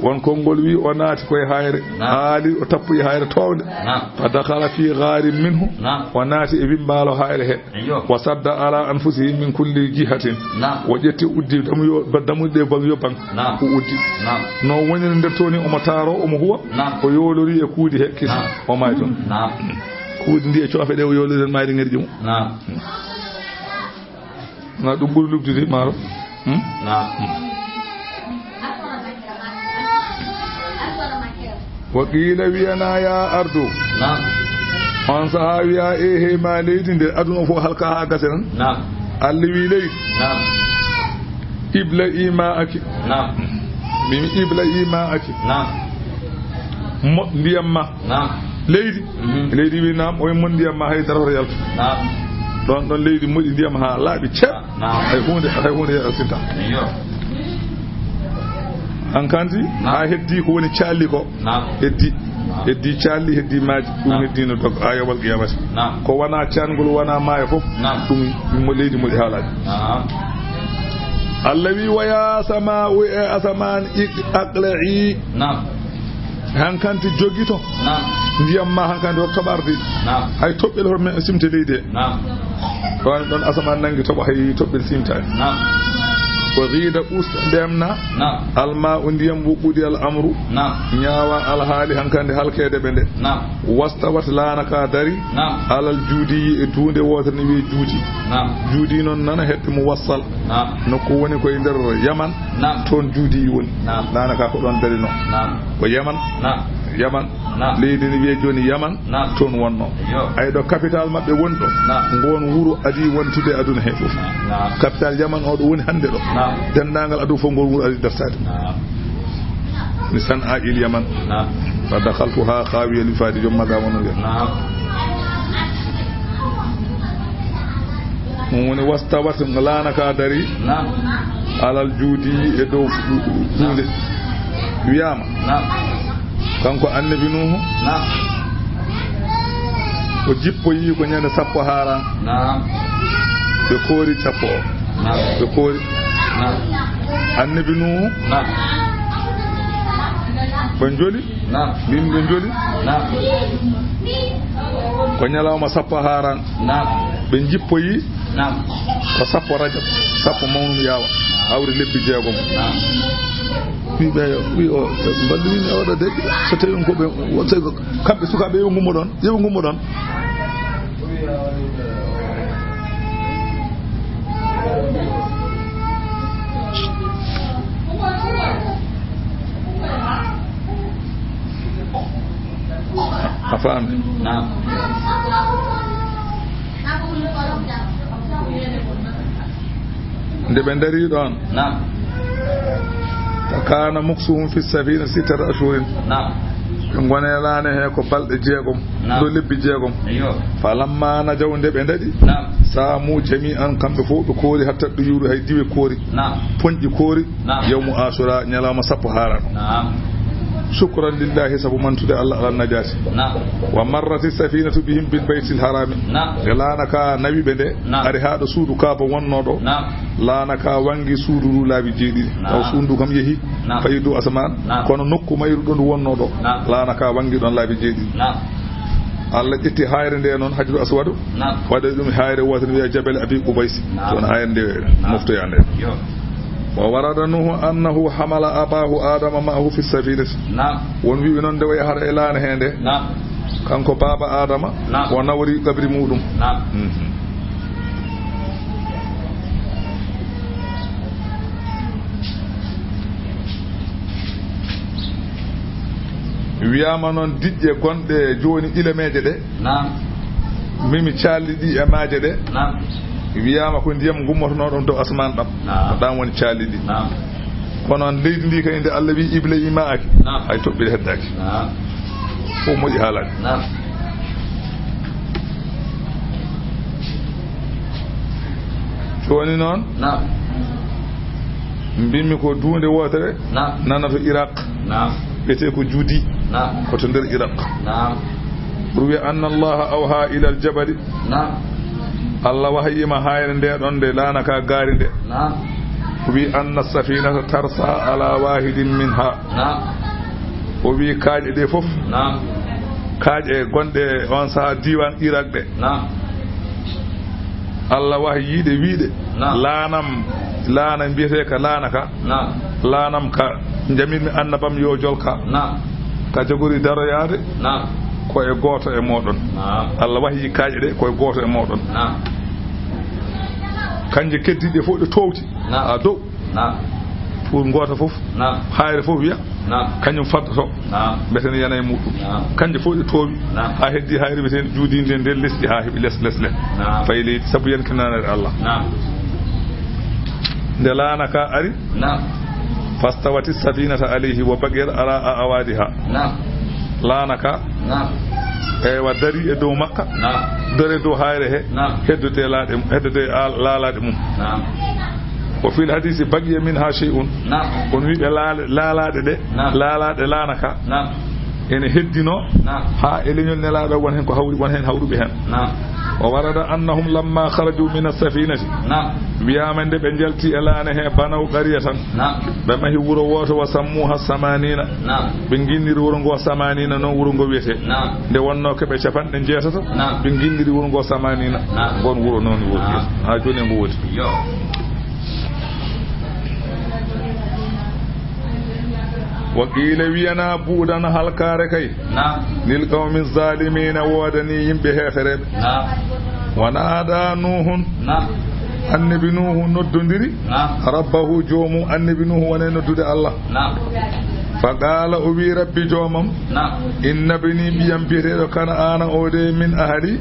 won kongol wi o naati koy hayre haali o tappi hayre towde fa dakhala fi gharin minhu wa naati e bimbalo hayre he wa sadda ala anfusihim min kulli jihatin wa jetti uddi damude bang yoban ko uddi no woni nder toni o motaro o mo huwa o yolori e kuudi he kis o mayton kuudi ndi e ciofe de o yolori mayde ngerdi mu na dum buri lubtide maro وقيل وينا يا أرض on sahawiya ehe ma leydi nde aduna fo halka ha gasen Allah wi leydi ibla imaaki mimi ibla imaaki mo ndiyam ma leydi wi nam o mon ndiyam ma hay dara yaltu don leydi modi ndiyam ha laabi cep hay hunde asinta an kanti ha heddi ko woni calli ko heddi calli heddi maaji dum heddi no dog ayawal qiyamati ko wana cangol wana maayo fof dum mo leydi modi halaji allawi wa ya sama'u asman aqla'i hankanti jogito ndiyam ma hankanti o tobardi hay tobbel horme simte leyde don asman nangi tobo hay tobbel simta وغيد أوست دمنا الماء ndiyam wuɓɓudi al amru ñaawa al haali hankande halkede ɓe nde wastawat lanaka dari alal juudi e tuunde wotere ne wiye juudi noon nana hedde mo wassal nokku woni koye nder yaman toon juudi woni lanaka ko ɗon dari noon ko yaman leydi ne wiye joni yaman toon wonno ay ɗo capital maɓɓe woni ɗo ngon wuro adi wontude aduna he fof capital yaman o ɗo woni hande ɗo dendagal adu fo ngol wuro adi dartade ni san a il yaman fa dakhaltuha khawiya li fadi jom maga wono nge woni wastawat lanaka dari alal juudi e dow hunde wiyama kanko annabi nuhu o jippo yi ko nyande sappo haran be koori cappo ɓe koori annabi Nuhu ɓe joli min ɓe joli ko ñalawma sappo haran ɓe jippoyi ko sappo Rajab sappo mawnum yawa awri lebbi jeegom wiɓe wi o mballi min oɗo de so tawi on koɓe kamɓe sukaɓe yo gummo ɗon a faami nde ɓe dari ɗon kana muksuhum fi safina 6 ashurin ɓe gonelane he ko balɗe jeegom ɗo lebbi jeegom falamma najaw nde ɓe daɗi saamu jami an kamɓe fof ɓe koori hatta ɗo yuuri hay diwe koori poñƴi koori yawmu asura ñalawma sappo haran شكرا لله سبو من تدى الله على النجاة ومرت السفينة بهم بالبيت الحرام لانك نبي بده أرهاد سودو كاب ونودو لانك وانجي سودو لا بجيدي أو سودو كم يهي فيدو أسمان كون نكو ما يردون ونودو لانك وانجي دون لا بجيدي Allah itti hayre nde non hajru aswadu wada dum hayre wotan wi'a jabal abi qubays don hayre nde mofto yande وورد نوح أنه حمل أباه آدم معه في السفينة ونبي نون دوي هر إلان هنده كانكو بابا آدم ونوري قبر مودم wiyama noon diƴƴe gonɗe joni ilemeje ɗe mimi calliɗi e maaje ɗe wiyama ko ndiyam gummotono ɗon dow asman ɗam ɗam woni calliɗi kono leydi ndi kay nde Allah wi ibla imaaki hay toɓɓiɗe heddaki fof moƴi haalaki joni noon mbimmi ko duunde wotere nana to Iraq ɓete ko juudi koto nder Iraq ɓurwi anna allaha awha ila aljabali Allah wahayima hayre nde ɗon nde laanaka gaari nde wi anna safinata tarsa ala wahidin minha o wi kaaƴe ɗe fof kaaƴe gonɗe on saha diwan Iraq ɗe Allah waha yiide wiide laanam mbiyete ka laanaka laanam ka jamirmi annabam yo jolka ka jogori daroyaade ko e goto e moɗon Allah wahi kaaƴe ɗe ko e goto e moɗon kanje keddiɗe fof ɗe towti a dow pour goto fof hayre fof wiya kañum faddoto mbeten yana e muɗum kanje fof ɗe toowi ha heddi hayre mbeten juudinde nder lesɗi ha heeɓi les fayi leydi saabu yankinanade Allah nde laanaka ari fastawati safinata alayhi wa bagir ala awadiha laanaka wa dari e dow makka dore dow hayre he heddude laalade mum o fil hadisi bagiya min ha shay'un on wiɓe laalade ɗe laalade laanaka ene heddino ha e leñol nelaɗo won hen ko hawri won hen hawruɓe hen o warada annahum lamma kharaju min as-safinati wiyama nde ɓe jalti e laane he banaw qariyatan ɓe mahi wuro woto wa sammuha samanina ɓe guinniri wuro ngo samanina noon wuro ngo wiyete nde wonno keɓe capanɗe jeetato ɓe guinniri wuro ngo samanina gon wuro noon wuro ha joni ngo woti وقيل وينا بودن halkare kay lil qawmi zalimin wodani yimbe hefere ونادى نوح annabi nuhu noddondiri rabbahu joomu annabi nuhu wona noddude Allah faqala o wi rabbi joomam inna bani biyam biyeteɗo kana ana o de min ahadi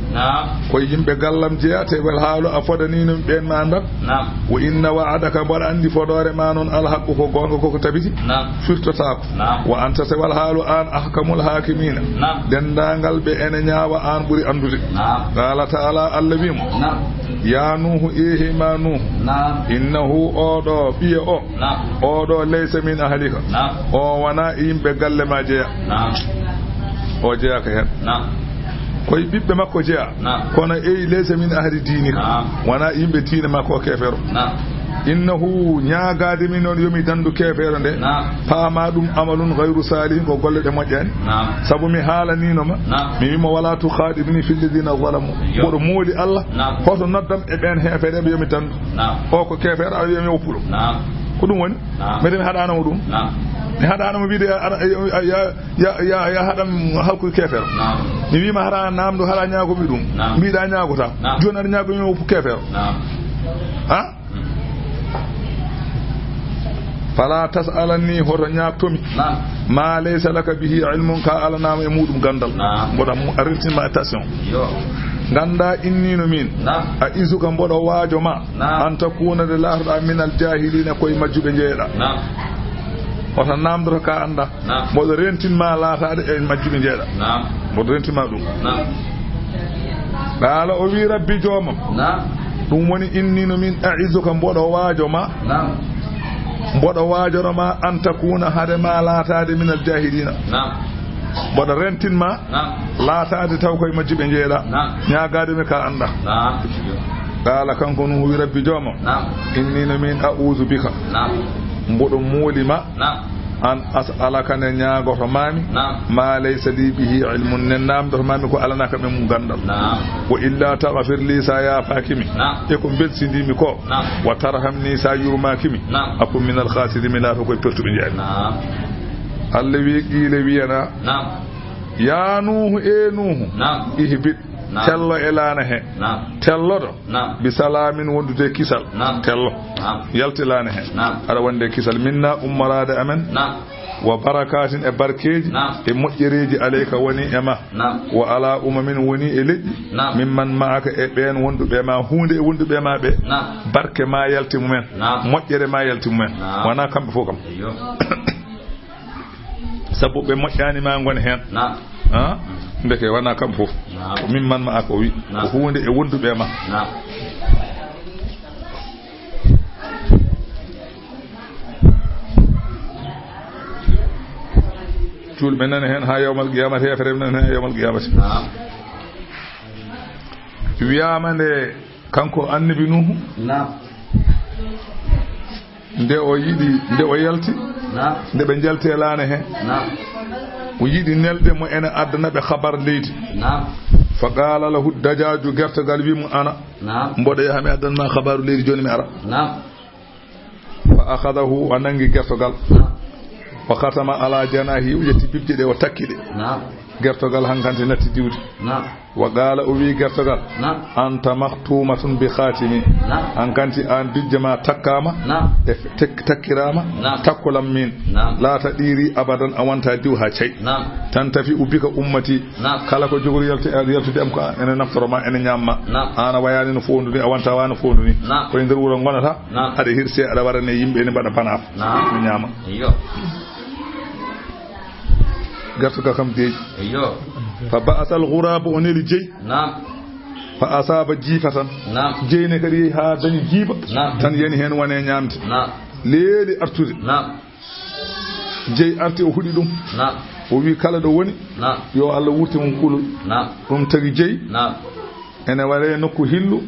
ko yimɓe gallam jeyate wal haalu a fodani num ɓen ma andat wa inna wa'adaka mboɗa andi fodore ma noon alhaqqu ko gonga koko tabiti firtotako wa anta wal haalu an ahkamul hakimina dendagal ɓe ene ñaawa an ɓuri andude qala ta'ala Allah wimo ya nuhu ehi ma nuhu innahu oɗo ɓiye o oɗo laysa min ahlika o wana yimɓe galle ma jeeya o jeeyaka hen koy bibbe makko jeya kono ey laysa min ahli dinika wana yimbe diina makko kefero innahu nyaagaade min non yomi dandu kefere nde paama dum amalun ghayru salih ko golle de mojjani sabu mi haalanino ma mi wimo wala tu khadibni fil ladina zalamu ko mooli Allah hoto noddam e ben hefede be yomi dandu o ko kefere a yomi oppulo ko dum woni medem hadana mo dum mi hadana mo wiide ya hadam halku kefere mi wima hara namdo hara nyaago mi dum biida nyaagota joni ar nyaago mi oppu kefere ha fala tasalani hoto nyaaktomi ma laysa laka bihi ilmun ka alanama e mudum gandal boda mu arrintima attention ganda innino min a izuka bodo waajo ma an takuna de lahda min al jahilina koy majjube jeeda wata namdo ka anda bodo rentinma laataade e majjube jeeda bodo rentinma dum dala o wi rabbi jomam dum woni innino min a'izuka bodo waajo ma bodo waajoroma an takuna hade ma laataade min al jahilina bodo rentinma laataade taw koy majjibe jeeda nyaagaade me ka anda dala kanko no wi rabbi jooma inni min a'udhu bika bodo mulima an as'alaka ne nyaagoto mami ma laysa li bihi ilmun nenam do mami ko alanaka be mum gandal wa illa taghfir li sa ya fakimi e ko belsindimi ko wa tarhamni sa yurmakimi akum min al khasirin la ko pertu be jaani Allah wi qile wiyana ya nuhu e nuhu ihbit tello elana he tellodo bi salamin wondude kisal tello yaltilana he ada wonde kisal minna ummarada amen wa barakatin e barkeji e mojjereji alayka woni ema wa ala umamin woni e leji mimman maaka e ben wondube ma hunde e wondube ma be barke ma yalti mumen mojjere ma yalti mumen wana kambe fokam sabu be mojjani ma ngone hen ha ndeke wana kam fof mimman ma ko wi ko hunde e wondube ma tul menen hen ha yawmal qiyamah hefere men ha yawmal qiyamah wiyama nde kanko annabi nuhu nde o yidi nde o yalti nde be jalte laane he o yidi nelde mo ene adana be khabar leydi fa qala lahu dajaju gertagal wi mu ana mbodo yahami adana ma khabaru leydi joni mi ara fa akhadahu anangi gertagal wa khatama ala janahi yati bibde de o takkide gertogal hankante natti diwdi wa qala o wi gertogal anta maktumatun bi khatimi hankanti an bijjama takkama e takkirama takkulam min la tadiri abadan awanta diw ha cey tan tafi ubika ummati kala ko jogori yaltude am ko ene naftoroma ene nyamma ana wayani no fonduni awanta wana fonduni ko nder wuro gonata ade hirse ada warane yimbe ne bada panaf no nyama gartuka kam deeji fa ba'athal ghurab oneli jey fa asaba jifatan jeyne kadi ha dañi jiba tan yani hen wone nyamte leeli artude jey arti o hudi dum o wi kala do woni yo Allah wurti mum kulul dum tagi jey ene ware nokku hillu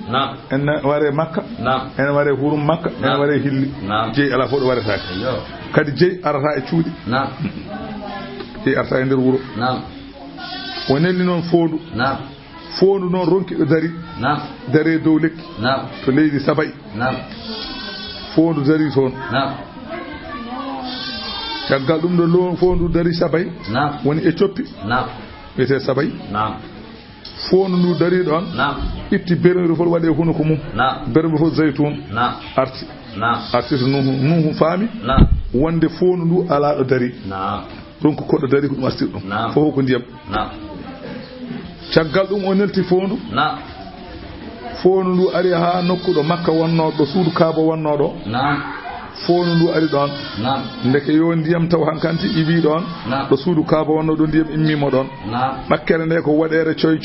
ene ware makka ene ware hurum makka ene ware hilli jey ala fodo ware taake kadi jey arata e cuudi e arta e nder wuro o nelli noon fondu noon ronki do dari dow lekki to leydi sabay fondu dari toon caggal ɗum ɗo fondu dari sabay woni e coppi wiyete sabay fondu ndu dari ɗon itti bermiri fol waɗe huno ko mum bermiri fol zaytun arti to nuhu faami wonde fondu ndu ala ɗo dari donc ko do dari ko dum astir dum fo ko ndiyam caggal dum o nelti fondu fondu ndu ari ha nokkudo makka wonno do suudu kaaba wonno do fondu ndu ari don ndeke yo ndiyam taw hankanti ibi don do suudu kaaba wonno do ndiyam immimo don makkere nde ko wadere coy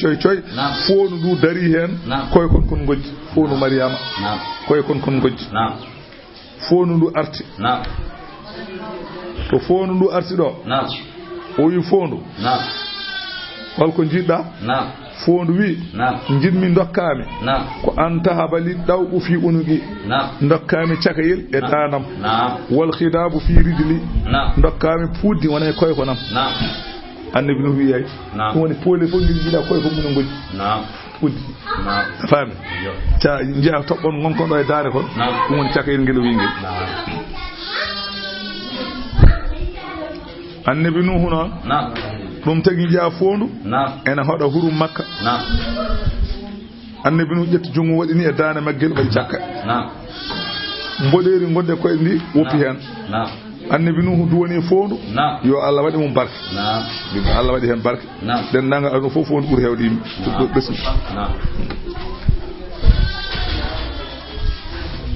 fondu ndu dari hen koy kon gojji fondu maryama koy kon gojji fondu ndu arti to fondu ndu arti do o wi fondu holko jidda fondu wi jidmi dokkami ko anta habali dawbu fi unugi dokkami cakayel e danam wal khidabu fi rijli dokkami puddi wona koy ko nam annabi no wi ay woni pole fo jida koy ko mun ngol puddi fami ta jiya tobbon gonko do e daare ko dum woni cakayel ngel wi ngel annabi nuhu non dum tagi jaa fondu ena hoda huru makka annabi nuhu jetti jungo wadi ni e daane maggel bay cakka mboderi gonde ko ndi wopi hen annabi nuhu duwoni fondu yo Allah wadi mum barke Allah wadi hen barke den nanga adu fof fondu bur hewdi do besu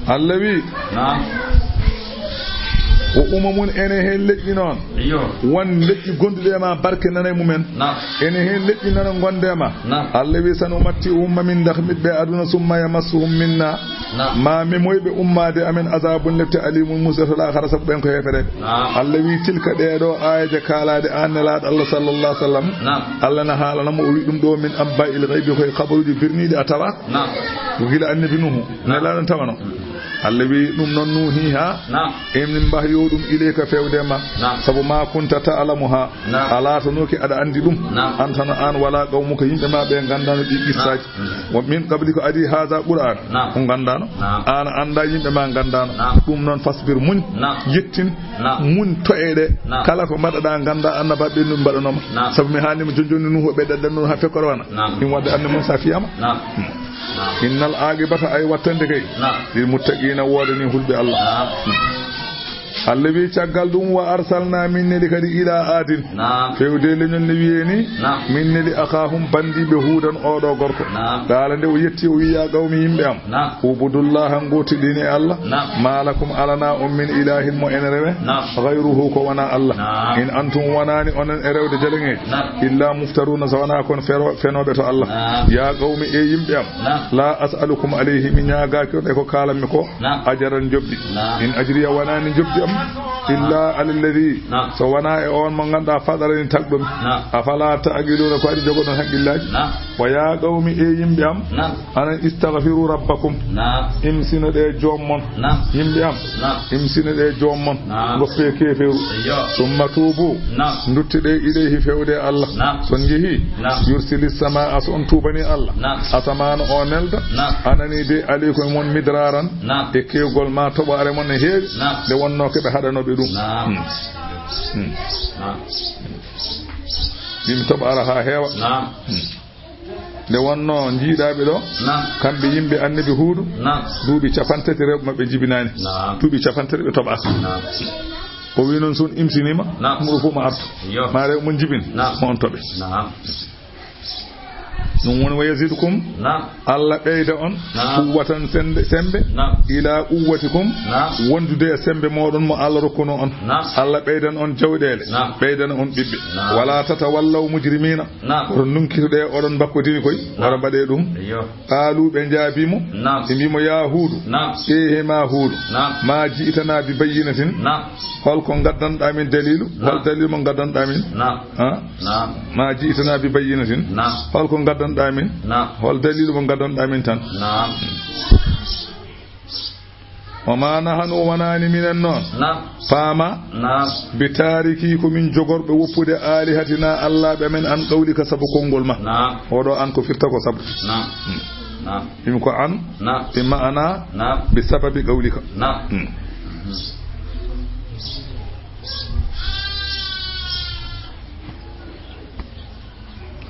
Allah wi o umamun ene hen leƴƴi noon won leƴƴi gonduɗe ma barke nanay mumen ene hen leƴƴi nana gondema Allah wi sanu matti umma min dakhmitɓe aduna summa yamassuhum minna ma memoyɓe ummade amen azabun lefte alimum musatol akhara sabu ɓen ko hefere Allah wi tilka ɗeɗo ayaje kalade annelaɗo Allah sallallahu alaihi wasallam Allah na haalanamo o wi ɗum ɗo min amba il ghaibi koye kabaruji birniɗi a tawa ko gila annabi nuhu nelaɗon tawano Allah wi ɗum noon nuhi ha emin mbahyo ɗum ileka fewdema sabu ma kunta ta'lamuha ala tanuki ada andi ɗum antano an wala qawmuka yimɓe ma ɓe gandano ɗi qissaji wa min qabli ko adi haza qur'an ko gandano an anda yimɓe ma gandano ɗum noon fasbir muñ yettin muñ to'eɗe kala ko mbaɗaɗa ganda annaba ɓe ɗum mbaɗanoma sabu mi haalima joni nuhu ɓe ɗaɗɗan ɗum ha fekkore wana ɗum wadde anne mum sa fiyama innal aqibata ay wattande kay lil muttaqina wodani hulɓe Allah Allah wi caggal ɗum wa arsalna min neli kadi ila adin fewde leñol ne wiyeni min neli akahum bandiɓe huudan oɗo gorko dala nde o yetti o wi ya qawmi yimɓe am ubudullaha gotiɗini e Allah malakum alana on min ilahin mo ene rewe gayruhu ko wona Allah in antum wonani onen e rewde jaleŋeji illa muftaruna so wona kon fenoɓe to Allah ya qawmi e yimɓe am la as'alukum alayhi min ñagaki on e ko kalanmi ko ajaran jobdi in ajriya wonani jobdi am illa alladhi so wana e on mo ganda fadarani tagdum afala ta'qiluna ko adi jogodon haqqillaji wa ya qawmi e yimbe am ana istaghfiru rabbakum imsina de jommon yimbe am imsina de jommon goppe keferu summa tubu duttide ilayhi fewde Allah son jehi yursilis samaa son tubani Allah asamana o nelda anani de alaykum mon midraran e kewgol ma tobare mon ne heewi de wonno ke be hadanoɓe ɗum yimɓe toɓara ha heewa nde wonno jiiɗaɓe ɗo kamɓe yimɓe annabi huudu duuɓi capantati rewɓe mabɓe jibinani duuɓi capantati ɓe toɓata o wi noon son imsinima muro fof mo artu ma rew mo jibin mo on toɓe ɗum woni wa yasidukum Allah ɓeyda on quwwatan sembe ila quwwatikum wondude e sembe moɗon mo Allah rokkuno on Allah ɓeydan on jawɗele ɓeydan on ɓiɓɓe wala tatawallaw mujrimina oɗon nunkitoɗe oɗon bakkodini koy oɗon mbaɗe ɗum qaalu ɓe jaabimo ɓe mbimo ya huudu ehe ma huudu ma jiitana bi bayyinatin holko gaddanɗa min dalilu hol dalilu mo gaddanɗa min ma jiitana bi bayyinatin holko gaddanɗa min hol dalilu mo gaddanɗa min tan wama nahanu wanani minen noon faama bi tariki ko min jogorɓe woppude alihatina Allah ɓe men an qawlika sabu konngol ma oɗo an ko firta ko sabu ɗum ko an bi ma'ana bi sababi qawlika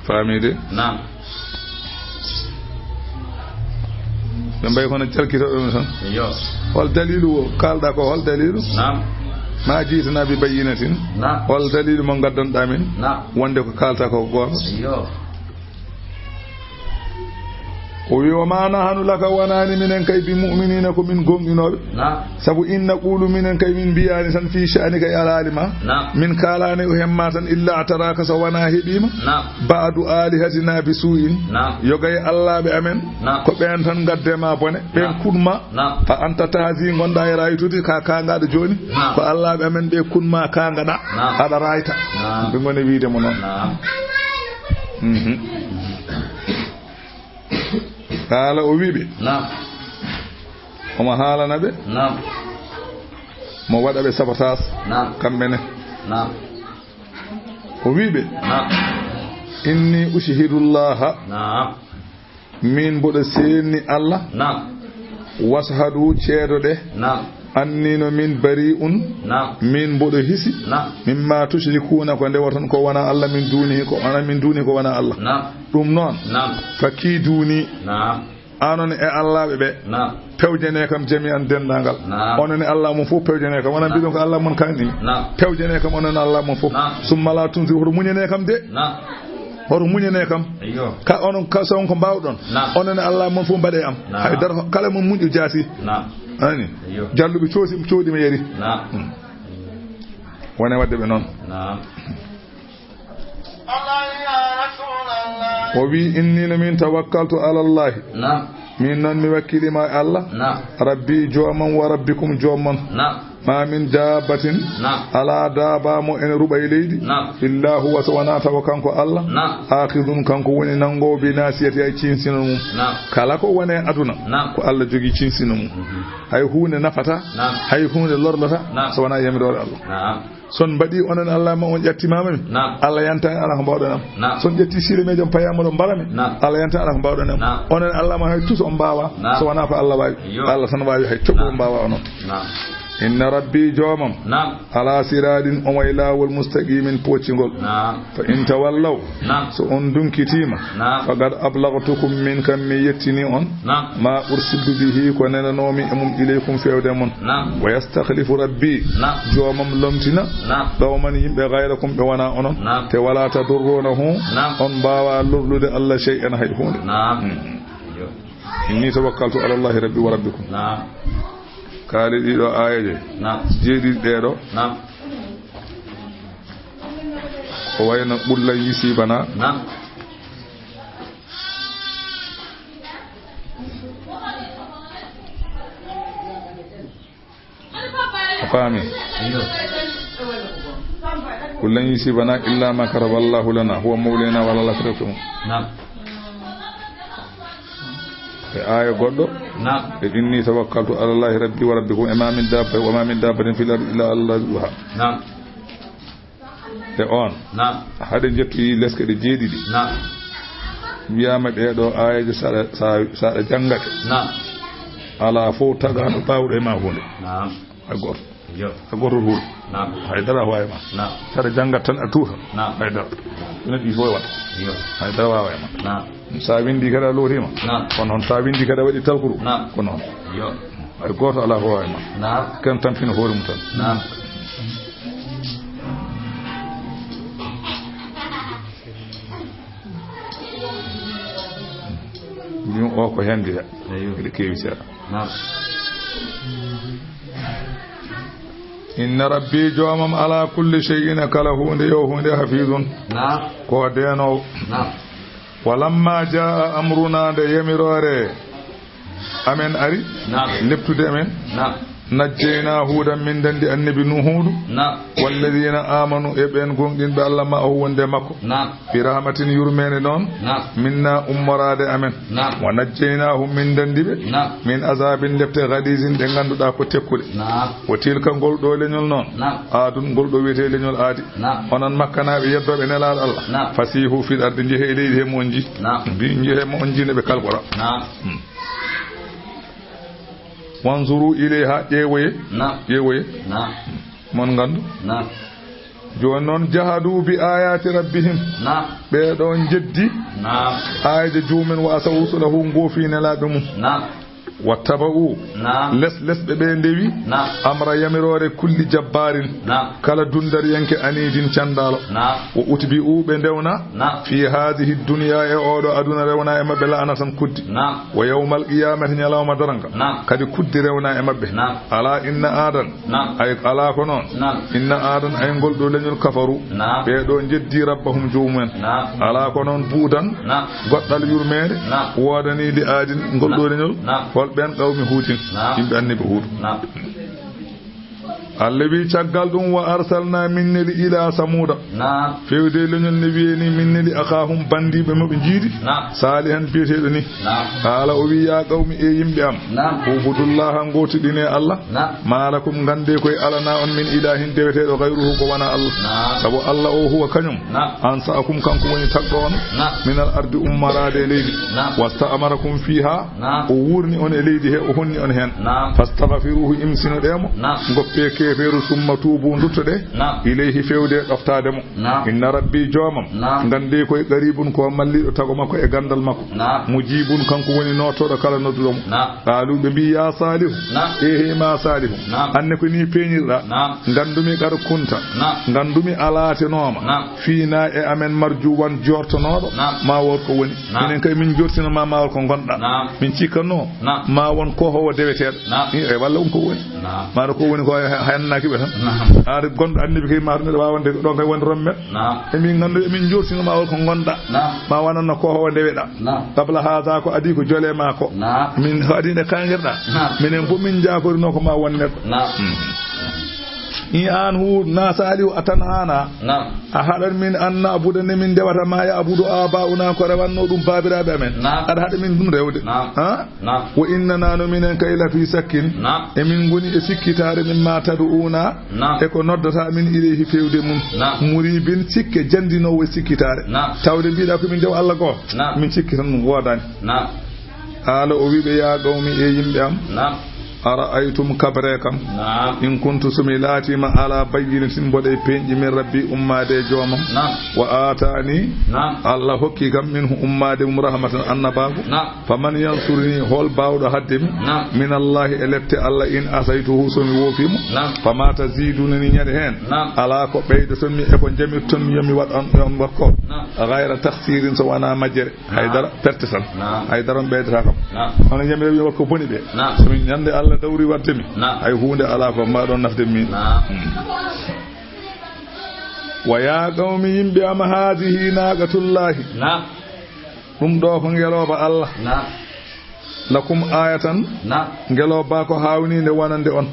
famide ɓe mbayi kono calkitoɗomi tan hol dalilu o kalɗa ko hol dalilu ma jiitana bi bayyinatin hol dalilu mo gaddanɗa min wonde ko kalta ko goto o wi wa ma nahanu laka wonani minen kay bi mu'minina ko min gonɗinoɓe sabu inna qulu minen kay min mbiyani tan fi sha'nika ya alima min kalani o hemma tan illa ataraka so wona heɓima ba'du alihatina bi su'in yogay Allah be amen ko ɓen tan gaddema bone ɓen kunma fa anta tazi gonda e raytude ka kangaɗo joni ko Allah be amen ɓe kunma kangaɗa aɗa rayta ɓe goni wiide mo noon قال أوبيبي نعم وما حال نبي نعم mo wada be sabotage kambe ne o wiibe inni ushhidullah min bodo seeni Allah washhadu ceedo de annino min bari'un min bodo hisi mimma tushrikuna ko ndewaton ko wana Allah min duni ko ana min duni ko wana Allah dum non fakiduni anon e Allah be pewjene kam jami'an dendangal onon Allah mon fu pewjene kam wana bidon ko Allah mon kanni pewjene kam onon Allah mon fu summa la tunzi huru munyene kam de horo munyene kam ka onon ka son ko bawdon onon Allah mon fu bade am hay dar kala mon munju jasi ani jallubi coodi me yeri wona wadde be non o wi inni min tawakkaltu ala Allah min non mi wakkili ma Allah rabbi jomam wa rabbikum jomam ma min dabatin ala daba mo en rubay leydi illa huwa sawana tawa kanko Allah akhidun kanko woni nango bi nasiyati ay cinsina mum kala ko wone aduna ko Allah jogi cinsina mum hay huune nafata hay huune lorlata sawana yamirore Allah son badi onon Allah ma on ƴattimama mi Allah yanta ala ko bawɗon am son ƴetti sire meɗen payama ɗo mbalami Allah yanta ala ko bawɗon am onon Allah ma hay tous on mbawa so wona ko Allah wawi Allah tan wawi hay toɓo on mbawa onon inna rabbi jomam ala siradin o way lawol mustaqimin poccigol fa in tawallaw so on dunkitima faqad ablaghtukum min kam mi yettini on ma ursiltu bihi ko nenanomi e mum ilaykum fewde mon wa yastakhlifu rabbi jomam lomtina dawman yimbe ghayrakum be wana onon te wala tadurrunahu on bawa lurlude Allah shay'an hay hunde inni tawakkaltu ala Allah rabbi wa rabbikum kaali ɗiɗo ayaje jeeɗiɗi ɗeɗo o wayno ɓulla yisibana a faami ɓulla yisibana illa ma karaballahu lana huwa mawlina wala lakratuhum e aya goddo e inni tawakkaltu ala Allah rabbi wa rabbikum ma min dabba wa ma min dabbatin fil ardi illa Allah e on hade jetti leske de jeedidi wiyama be do ayaje sada jangate ala fo taga do bawde ma hunde agor agor hul hay dara waye ma sada jangat tan atuha hay dara ina di fo wat hay dara waye ma sa windi kada lotima kono on sa windi kada wadi talkuru kono ay goto ala ho ma kan tan fin horum tan ni o ko hendi de kewi sera inna rabbi jomam ala kulli shay'in kala hunde yo hunde hafizun ko deno walamma jaa amruna de yamirore amen ari leptude amen najjayna hudan min dandi annabi nuhudu walladheena amanu e ben gongin be Allah ma o wonde makko bi rahmatin yurmene non minna ummarade amen wa najjaynahum min dandibe min azabin lepte ghadizin de ganduda ko tekkude o tilka gol do leñol non adun gol do wete leñol aadi onon makkanabe yebdobe nelal Allah fasihu fil ardi jehe leydi he monji bi jehe monji ne be kalbora wanzuru ilayha ƴeewoye mon gandu joni noon jahadu bi ayati rabbihim ɓeɗon jeddi ayde juumen wa asaw rusulahu goofinelaɓe mum wattaba'u lesɓe ɓe ndewi amra yamirore kulli jabbarin kala dundariyanke anidin candalo wo utbi'u ɓe ndewna fi hadhihi dunya e oɗo aduna rewna e mabɓe la'ana tan kuddi wa yawmal qiyamati nyalawma daranga kadi kuddi rewna e mabɓe ala inna adan ay ala ko non inna adan ay golɗo leñol kafaru ɓeɗo jeddi rabbahum jumumen ala ko non buudan goɗɗal yurmede wodani li adin golɗo leñol ben qawmi huutin yimbe annabi huud allabi caggal dum wa arsalna minneli ila samuda fewde leñol ne wieni minneli akhahum bandibe mabbe jiidi salihan biyetedo ni ala o wi ya qawmi e yimbe am ubudullaha ngotidine Allah malakum gande koy alana on min ilahin dewetedo ghayruhu ko wana Allah sabu Allah o huwa kanyum ansaakum kanko woni tagdo on min al ardi ummarade leydi wasta'amarakum fiha o wurni on e leydi he o honni on hen fastaghfiruhu imsinu demo goppe keferu summa tubu ndutode ilayhi fewde doftade mo inna rabbi jomam gande koy qaribun ko mallido tago makko e gandal makko mujibun kanko woni notodo kala noddudo mo qalu be bi ya salihu ehe ma salihu anne ko ni peñirda gandumi gar kunta gandumi alate noma fiina e amen marjuwan jortonodo ma wor ko woni minen kay min jortina ma wor ko gonda min cikkanno ma won ko ho dewetedo e walla ko woni ma ko woni ko hannaki be tan ar gondo annabi kay ma ne wawande don kay won romme e min gandu e min jortina ma wor ko gonda ma wananno ko ho deweda qabla haza ko adi ko jole ma ko min hadine kangirda minen bo min jaaforino ko ma wonne in an hu nasaliu atanana a hadan min anna abudane min dewata ma ya abudu abauna ko rewanno dum babirabe amen ada hada min dum rewde ha wa inna nanu minen kayla fi sakkin e min goni e sikkitare min mataduna e ko noddata min ilayhi fewde mum muribin sikke jandino we sikkitare tawde biida ko min dew Allah go min sikkitan mum wodani ala o wibe ya gawmi e yimbe am ara'aytum kabrekam in kuntu sumilati ma ala bayyinatin bode penji min rabbi ummade jomam wa atani Allah hokki gam minhu ummade rahmatan annabagu faman yansurni hol bawdo haddemi min Allah elette Allah in asaytuhu sumi wofimo fama tazidunani nyade hen ala ko beydo sumi e ko jamirton yomi wadan yon wakko ghayra takhsirin so wana majere haydara pertesan haydara beydata kam on jamire wi wakko boni be sumi nyande Allah dawri wattemi ay hunde ala fa ma don nafde min wa ya qaumi yimbi am hadhihi naqatullahi dum do ko ngeloba Allah lakum ayatan ngeloba ko hawni ne wonande on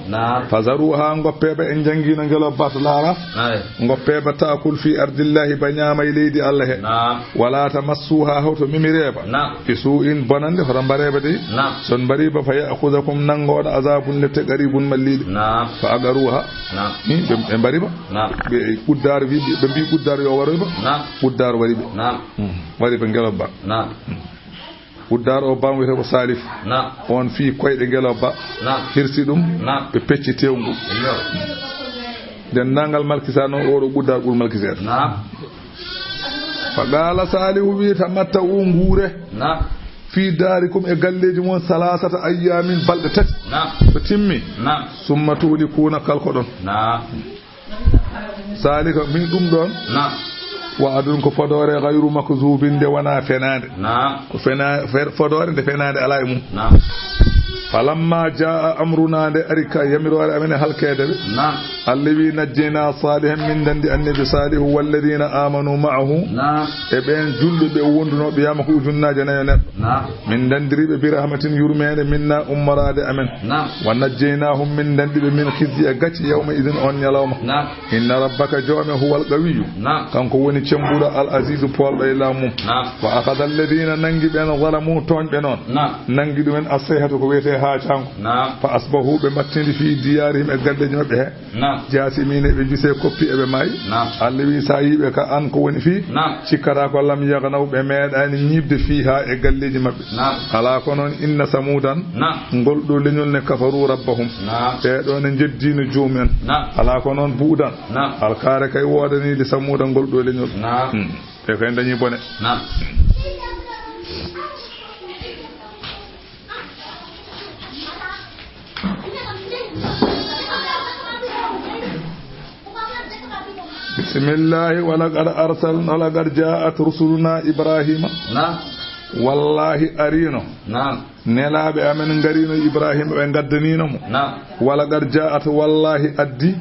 fazaruha ngoppebe en jangina ngeloba to lara ngoppebe taakul fi ardillahi banyama leydi Allah he wala tamassuha hawto mimireba isu in bonande hoto barebe de son bariba fa ya'khudhukum nangoda azabun lete qaribun mallid fa agaruha be bariba be kuddar wi be bi kuddar yo waroba kuddar waribe waribe ngeloba uddar o bam wete ko salif on fi koyde ngeloba hirsi dum be pecci tewngu den nangal malkisano o do buddar gul malkiser fa gala salihu wi tamatta ngure fi darikum e galleji mon salasata ayyamin balde tati so timmi summa tuuli kuna kalko don salika min dum don wa adun ko fodore ghayru makzubin de wana fenade ko fodore de fenade ala mum falamma jaa amruna de arika yamirore amene halkede allawi najjina salihan min dandi annabi salihu walladina amanu ma'ahu e ben julbe be wonduno be yama ko ujunnaje nayo min dandiribe bi rahmatin yurmede minna ummarade amen wa najjaynahum min dandibe min khizyi gati yawma idin on yalawma inna rabbaka jawma huwal qawiyyu kanko woni cembudo al azizu poldo ilamu wa akhadha alladina nangi ben zalamu tonbe non nangi dumen asayhatu ko wete ha canko fa asbahu be mattindi fi diyarihim e gaddeji mabbe he jasimine be juse koppi e be may allawi sayibe ka an ko woni fi cikara ko lam yagnaw be medani nyibde fiha e galleji mabbe ala ko non inna samudan goldo lenyol ne kafaru rabbahum e do ne jeddino joomen ala ko non buudan alkare kay wodani de samudan goldo lenyol e kay dañi bone بسم الله ولقد أرسلنا ولقد جاءت رسلنا إبراهيم والله أرينو نلا بأمن غرينو إبراهيم وانقدنينو ولقد جاءت والله أدي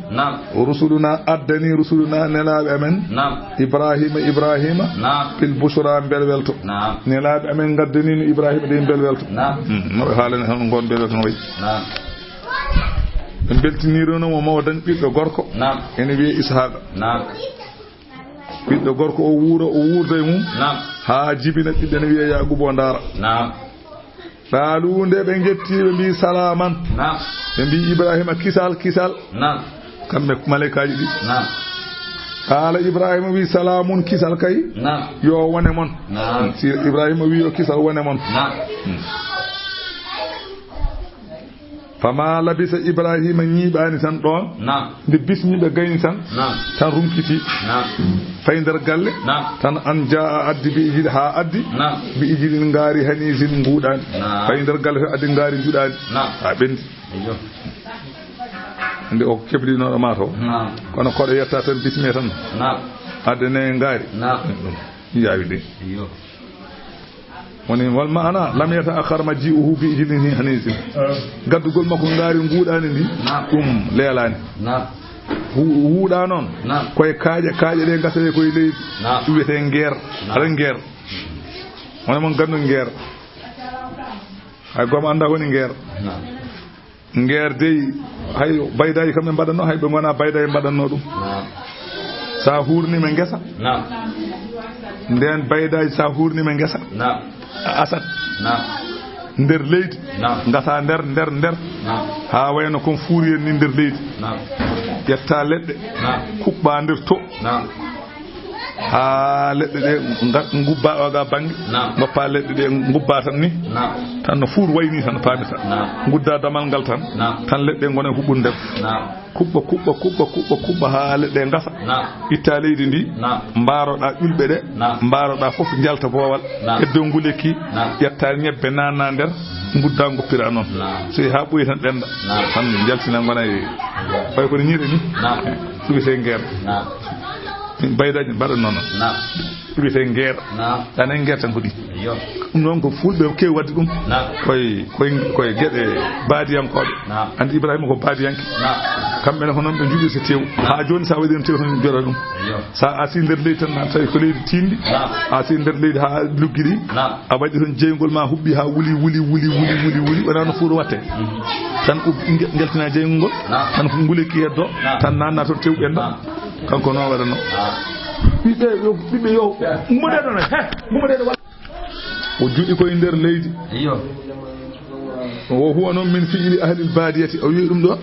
رسلنا أدني رسلنا نلا بأمن إبراهيم في البشرى بلبلتو نلا بأمن قدنينو إبراهيم دين بلبلتو حالنا هنقول بلبلتو beltinirono mo mawdan ɓiɗɗo gorko ene wiye Ishaqa ɓiɗɗo gorko o wuurda e mum ha jibina ɓiɗɗo ne wiye Yaqubu o ndaara ɗaalu nde ɓe getti ɓe mbi salaman ɓe mbi Ibrahima kisal kamɓe malaikaji ɗi qala Ibrahima wi salamun kisal kay yo wone mon si Ibrahima wi yo kisal wone mon fama labisa Ibrahima ñiiɓani tan ɗon nde bismiɓe gayni tan rumkiti fay nder galle tan an jaa addi bi ijil ha addi bi ijilin ngaari hanisin nguuɗani fay nder galle tan addi ngaari juɗani ha ɓendi nde o keblinoɗo ma to kono koɗo yetta tan bisme tan addene ngaari yaawi de woni wal maana lam yata akhar ma ji'uhu bi ijlin hanisin gaddugol makko ngaari nguuɗani ndi ɗum leelani wuuɗa noon koye kaaƴe ɗe gasane koye leydi wiyete ngeer aɗa ngeer wona mon gandu ngeer hay gooma anda woni ngeer ngeer dey hay baydaji kamɓe mbaɗanno hay ɓe gona baydaji mbaɗanno ɗum sa hurnima ngesa nden baydaji sa hurnima ngesa asat nder leydi gasa nder ha wayno kon fuuri en ni nder leydi ƴetta leɗɗe kuɓɓa nder to ha leɗɗe ɗe gubba oga banggue goppa leɗɗe ɗe gubba tan ni tan no fuur wayni tan paamita gudda damal ngal tan leɗɗe gone huɓɓu nder kuɓɓa ha leɗɗe gasa itta leydi ndi mbaroɗa ƴulɓe ɗe mbaroɗa foof jalta boowal heddo nguleki ƴetta ñebbe nanna nder gudda goppira noon so ha ɓoyi tan ɓenda tan jaltina gona way kono ñiire ni ɗuwite ngeer baydaji mbaɗa noon ɗuwite ngeer ɗane ngeer tan ko ɗi ɗum noon ko fulɓe kewi wadde ɗum koye gueɗe baadiyankoɓe andi Ibrahima ko baadiyanke kamɓene ko noon ɓe juuɓi so tew ha joni sa waɗino tew tan joɗa ɗum sa asi nder leydi tan tawi ko leydi tindi asi nder leydi ha luggiɗi a waɗi toon jeygol ma huɓɓi ha wuli wona no fuuro watte tan geltina jeygol ngol tan ko nguleki heddo tan nanna toon tew ɓenda kanko noon waɗano ɓiɓɓe yo mumuɗeɗo o juɗi koye nder leydi o huwa noon min fi'ili ahlil badiyati o wi ɗum ɗo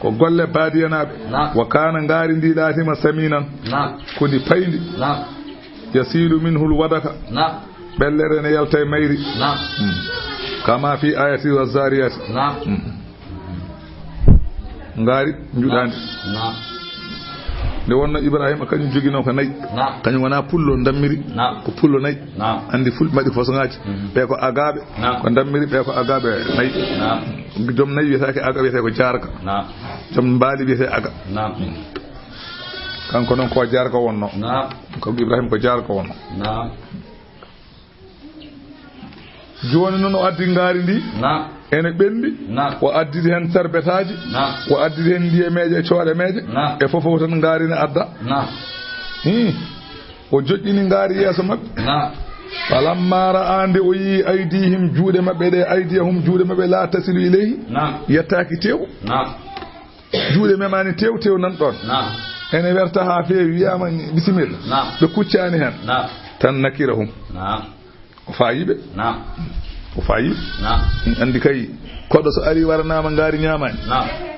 ko golle badiyanaɓe wa kana ngaari ndi ɗatima saminan kodi paydi yasilu minhu lwadaka ɓellere ne yalta e mayri kama fi ayati wa zariyati ngaari juɗandi nde wonno Ibrahima kañum joguino ko nayyi kañum wona pullo dammiri ko pullo nayyi andi fulɓe mbaɗi façon-ngaji ɓe ko agaɓe ko dammiri ɓe ko agaɓe nayyi joom nayyi wiyetake aga wiyete ko jarka joom mbaali wiyete aga kanko noon ko jarka wonno kanko Ibrahima ko jarka wonno joni noon o addi ngaari ndi ene ɓendi o addidi hen sarbetaji o addidi hen ndiyemeje e cooɗemeje e fofo tan ngaari ne adda o joƴƴini ngaari yeeso mabɓe falamma ra'a nde o yii aydihim juuɗe mabɓe ɗe aydiyahum juuɗe mabɓe la tasilu ileyhi yettaki tew juuɗe memani tew nan ɗon ene werta ha feewi wiyama bisimilla ɓe kuccani hen tan nakirahum o fayiɓe o fayi andi kay koɗo so ari waranama ngaari ñamani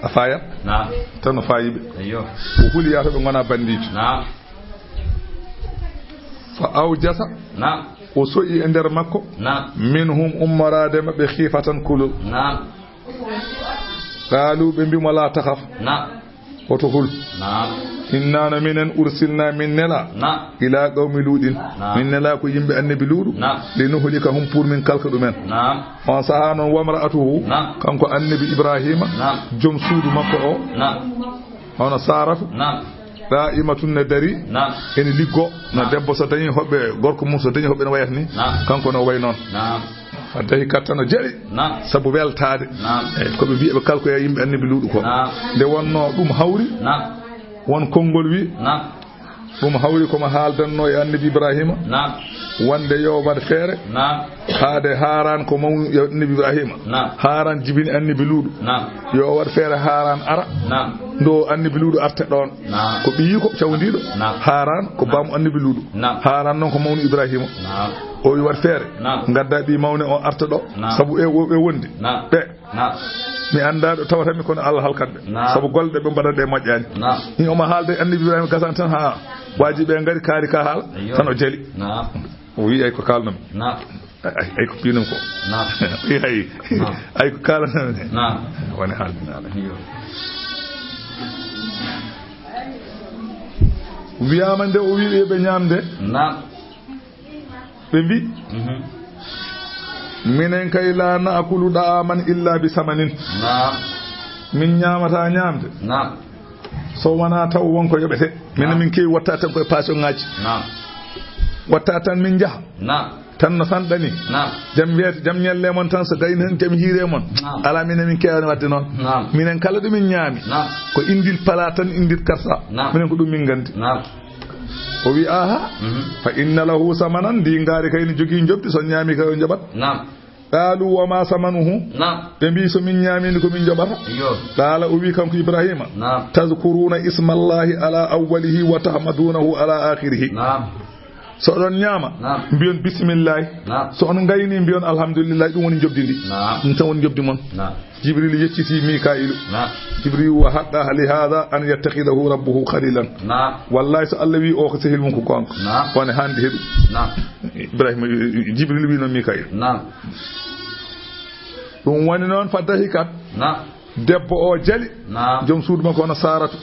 a fayat tan o fayiɓe o huliya to ɓe gona bandijo fa awjasa o soƴi e nder makko minhum ummorade maɓɓe khifatan kulol qaalu ɓe mbimo la tahaf oto hul innana minen ursilna min nela ila qawmi luuɗin min nela ko yimɓe annabi luuɗu li nuhlika hum pour min kalka ɗumen on saha noon wamra'atuhu kanko annabi Ibrahima joom suudu makko o hono saratu da'imatun ne dari ene liggo no debbo so dañi hoɓɓe gorko mum so dañi hoɓɓe no wayata ni kanko no way noon addahi kattano jaɗi sabu weltade koɓe mbiɓe kalkoya yimɓe annabi luuɗu ko nde wonno ɗum hawri won konngol wi ɗum hawri komo haaldanno e annabi Ibrahima wonde yo war feere haade Haran ko maw annabi Ibrahima Haran jibini annabi Luuɗo yo war feere Haran ara ndo annabi Luuɗo arte ɗon ko ɓiyi ko cawdiɗo Haran ko baamu annabi Luuɗo Haran noon ko mawnu Ibrahima o wi war feere gadda ɓi mawne o arta ɗo sabu e wondi ɓe mi anda ɗo tawatami kono Allah halkanɓe sabu golɗe ɓe mbaɗaɗe moƴƴani ni oma haalde annabi Ibrahima gasan tan ha waji ɓe ngari kaari ka haala tan o jali o wi ay ko kalnami ay ko pinum ko ay ko kalanami woni haaldinaala wiyama nde o wi ɓe ñamde ɓe mbi minen kay la naakulu da'aman illa bi samanin min ñamata ñamde so wana taw wonko yoɓete minen min kewi watta tan koye passion ngaji watta tan min jaha tan no sanɗani jam wiyete jam ñelle mon tan so gayni hen jam hiire mon ala minen min kewani wadde noon minen kala ɗumin ñaami ko indil pala tan indil karsa minen ko ɗum min gandi o wi aha fa inna lahu samanan ndi ngaari kayni jogii jobdi so ñaami kay o jaɓat qaalu wa ma samanuhu ɓe mbi so min ñaamini ko min joɓata qaala o wi kanko Ibrahima tazkuruna ismallahi ala awwalihi wa tahmadunahu ala akhirihi so oɗon ñaama mbiyon bisimillahi so on gayni mbiyon alhamdulillahi ɗum woni jobdi ndi ɗum tan woni jobdi mon Jibril yecciti Mikailu Jibril wa haqqa li hada an yattakhidahu rabbuhu khalilan wallahi so Allah wi o ko sehil mum ko gonga woni hande heɓi Ibrahima Jibril wi no Mikail ɗum woni noon faddahi kat debbo o jali joom suudu makko ono Saratu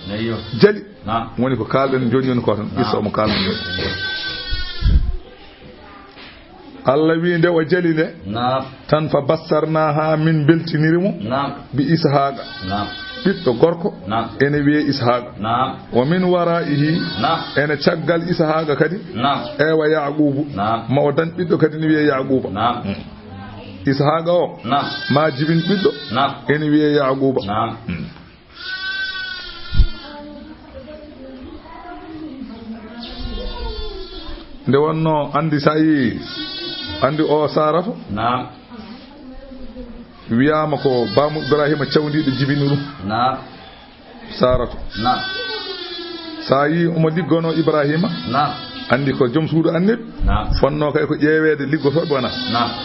jali woni ko kalɗen joni joni ko tan issa omo kalɗen joni Allah wi nde o jali nde tan fa bassarnaha min beltinirimo bi Ishaqa ɓiɗɗo gorko ene wiye Ishaqa wa min waraihi ene caggal Ishaqa kadi ewa Yaqubu ma o dañ ɓiɗɗo kadi ne wiye Yaquba Ishaqa o ma jibin ɓiɗɗo ene wiye Yaquba nde wonno andi sayi andi o Saratu wiyama ko baamu Ibrahima cawdiɗo jibini ɗum Saratu sa yi omo liggono Ibrahima andi ko joom suudu annabi fonno kay ko ƴeewede liggotoɓe wona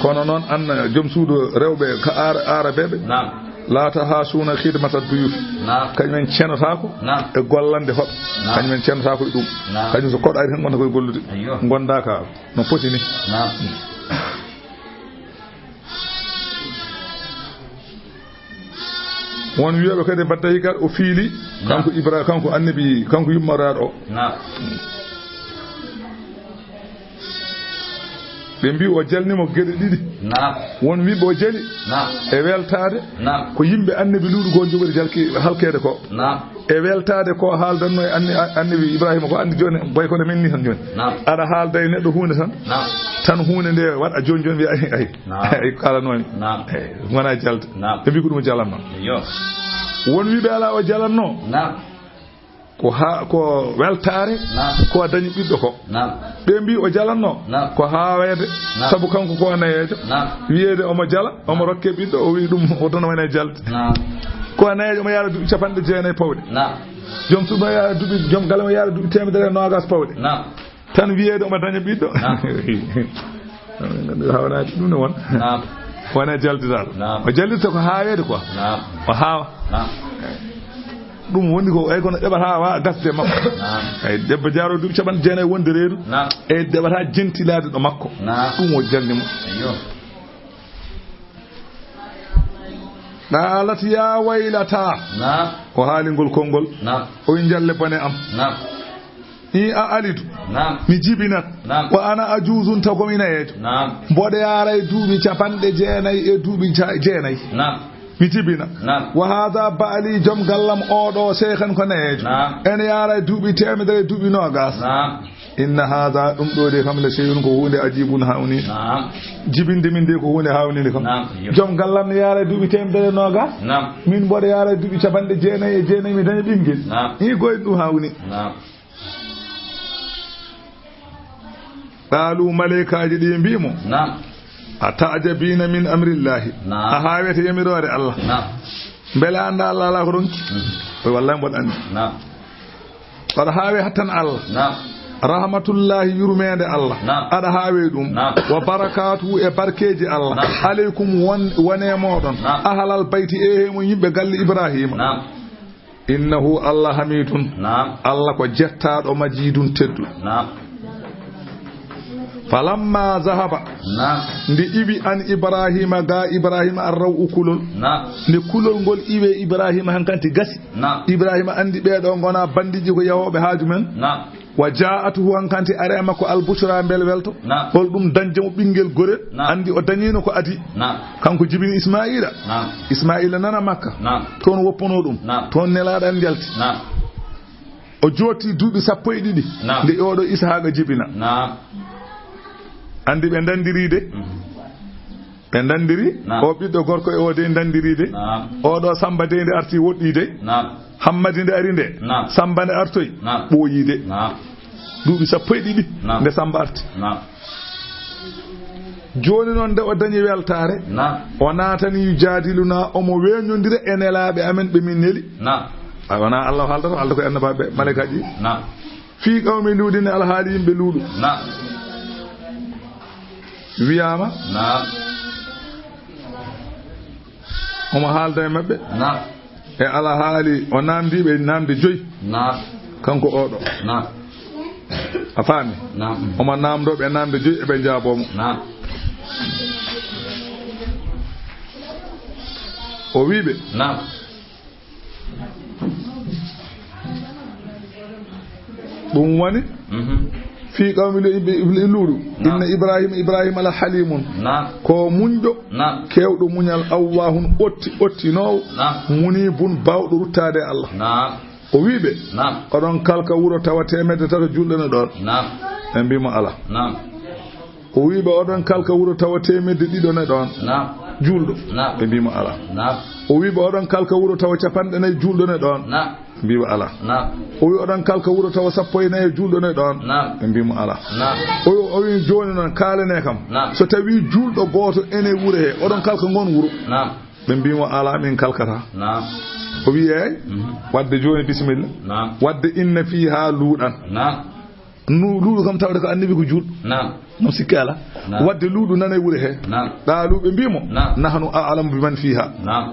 kono noon an joom suudu rewɓe ka arabeɓe laata ha suuna khidmata duyufi kañumen cenotako e gollande hoɓe kañumen cenotako e ɗum kañum so koɗo ari tan gonta koye gollude gonda ka no poti ni won wiyoɓe kadi baddahi kadi o fiili kanko Ibrahima kanko annabi kanko yummoraaɗo o ɓe mbi o jalnimo geɗe ɗiɗi won wiɓe o jali e weltade ko yimɓe annabi Luuɗo go jogori jalki halkede ko e weltade ko haaldanno e annabi Ibrahima ko andi joni boy kono men ni tan joni aɗa haalda e neɗɗo hunde tan hunde nde waɗa joni joni wiya ay kalanomi wona jalde ɓe mbi ko ɗum jalanno won wiɓe ala o jalanno ko weltare ko dañi ɓiɗɗo ko ɓe mbi o jalanno ko hawede sabu kanko ko nayejo wiyede omo jala omo rokke ɓiɗɗo o wi ɗum o dono wone jalde ko nayejo omo yaara duuɓi 90 pawɗe joom suuɗo yaara duuɓi joom galle mo yaara duuɓi 120 pawɗe tan wiyede omo daña ɓiɗɗo hawnade ɗum ne won wone jaldidal o jaldita ko hawede quoi o hawa ɗum woni ko ay kono ɗeɓata wa gasde makko ay debbo jaaro duuɓi 90 wonde reedu e ɗeɓata jentilade ɗo makko ɗum o jalnimo qalat ya waylata o haalingol konngol o jalle bone am i a alidu mi jibinat wa ana ajuzun tagomi nayejo mboɗo yaara e duuɓi 90 e duuɓi 9 mi jibina wa hada baali joom gallam oɗo seekhan ko nayejo ene yaara e duuɓi 100 e duuɓi 20 inna hada ɗum ɗo de kam le seyun ko hunde ajibun hawni jibinde min de ko hunde hawnide kam joom gallam ne yaara e duuɓi 120 min mboɗo yaara e duuɓi 90 mi daña ɓinguel i goyɗo ɗum hawni qalu malaikaji di mbimo atajabina min amrillahi a hawete yamirore Allah bela anda Allah la ko ronki wallahi bon andi par hawe hatan Allah rahmatullahi yurmede Allah ada hawe dum wa barakatuhu e barkeji Allah alaykum wone modon ahlal bayti e mo yimbe galle Ibrahima innahu Allah hamidun Allah ko jettado majidun teddu falamma zahaba ndi ibi an Ibrahima ga Ibrahima arraw ukulul ni kulol gol iwe Ibrahima hankanti gasi Ibrahima andi be do gona bandiji ko yawobe haaju men wa ja'atuhu hankanti are makko albushra belwelto hol dum danjamo bingel gore andi o dañino ko adi kanko jibini Ismaila nana makka ton woppono dum ton nelaada en jalti o joti duubi 12 nde odo Ishaqa jibina andi be dandiride be dandiri o biddo gorko e o de dandiride o do Samba de arti woddide Hammadi de ari de Samba de artoy boyide duubi 12 nde Samba arti joni non de o dañi weltare o natani jadiluna o mo weñondire enelaabe amen be min neli wana Allah haldata Allah ko ennababe malaikaji fi qawmi ludin alhaali yimbe luudu wiyama omo haalda e mabbe e ala haali o namdibe namde joyi kanko odo a faami omo namdobe namde joyi e be jaabomo o wiibe ɗum woni fi qawmi luudu inna ibrahima la halimun ko munjo kewdo munyal awwahun ottinowo munibun bawdo ruttade Allah o wiibe odon kalka wuro tawate medde tato juldene don en bimo ala o wiibe odon kalka wuro tawate medde didone don juldo be bimo ala o wiibe odon kalka wuro tawa capande nay juldone don biwa ala o wi odon kalka wuro tawa sappo e nayi juldo ne don be bimo ala o wi joni non kalene kam so tawi juldo goto ene wuro he odon kalka ngon wuro be bimo ala min kalkata o wi e wadde joni bismillah wadde inna fiha ludan luudu kam tawde ko annabi ko juldo no sikala wadde luudu nanay wuro he daalube bimo nahnu a'lamu biman fiha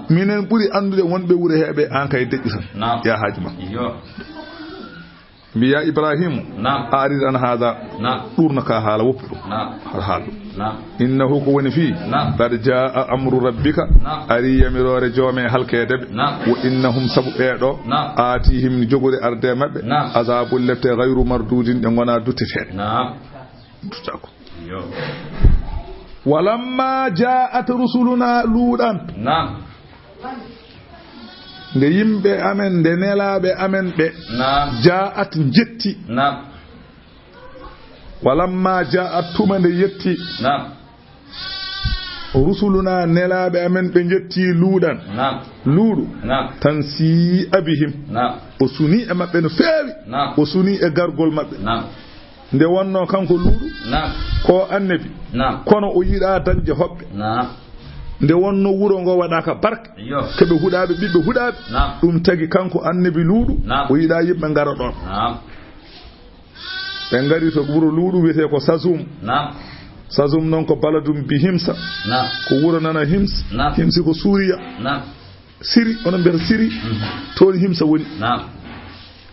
minen buri andude wonbe wuro hebe an kay dejji tan ya hajima biya Ibrahim arid an hada durna ka hala woppu halu innahu ko woni fi bad jaa amru rabbika ari yamirore jome halkede wa innahum sabu beedo atihim jogore arde mabbe azabul lafte ghayru mardudin de gona duttete tutako walamma jaat rusuluna ludan nde yimbe amen nde nelaabe amen be jaat jetti walamma jaat tuma nde yetti rusuluna nelaabe amen be jetti luudan luudu tan si abihim o suni e mabbe no feewi o suni e gargol mabbe nde wonno kanko luudu ko annabi kono o yida danje hobbe nde wonno wuro ngo wadaka barka kebe hudaabe bibbe hudaabe dum tagi kanko annabi luudu o yida yimbe ngara don be ngari to wuro luudu wiete ko sazum non ko baladum bi himsa ko wuro nana himsi ko suriya siri onon ber siri toon himsa woni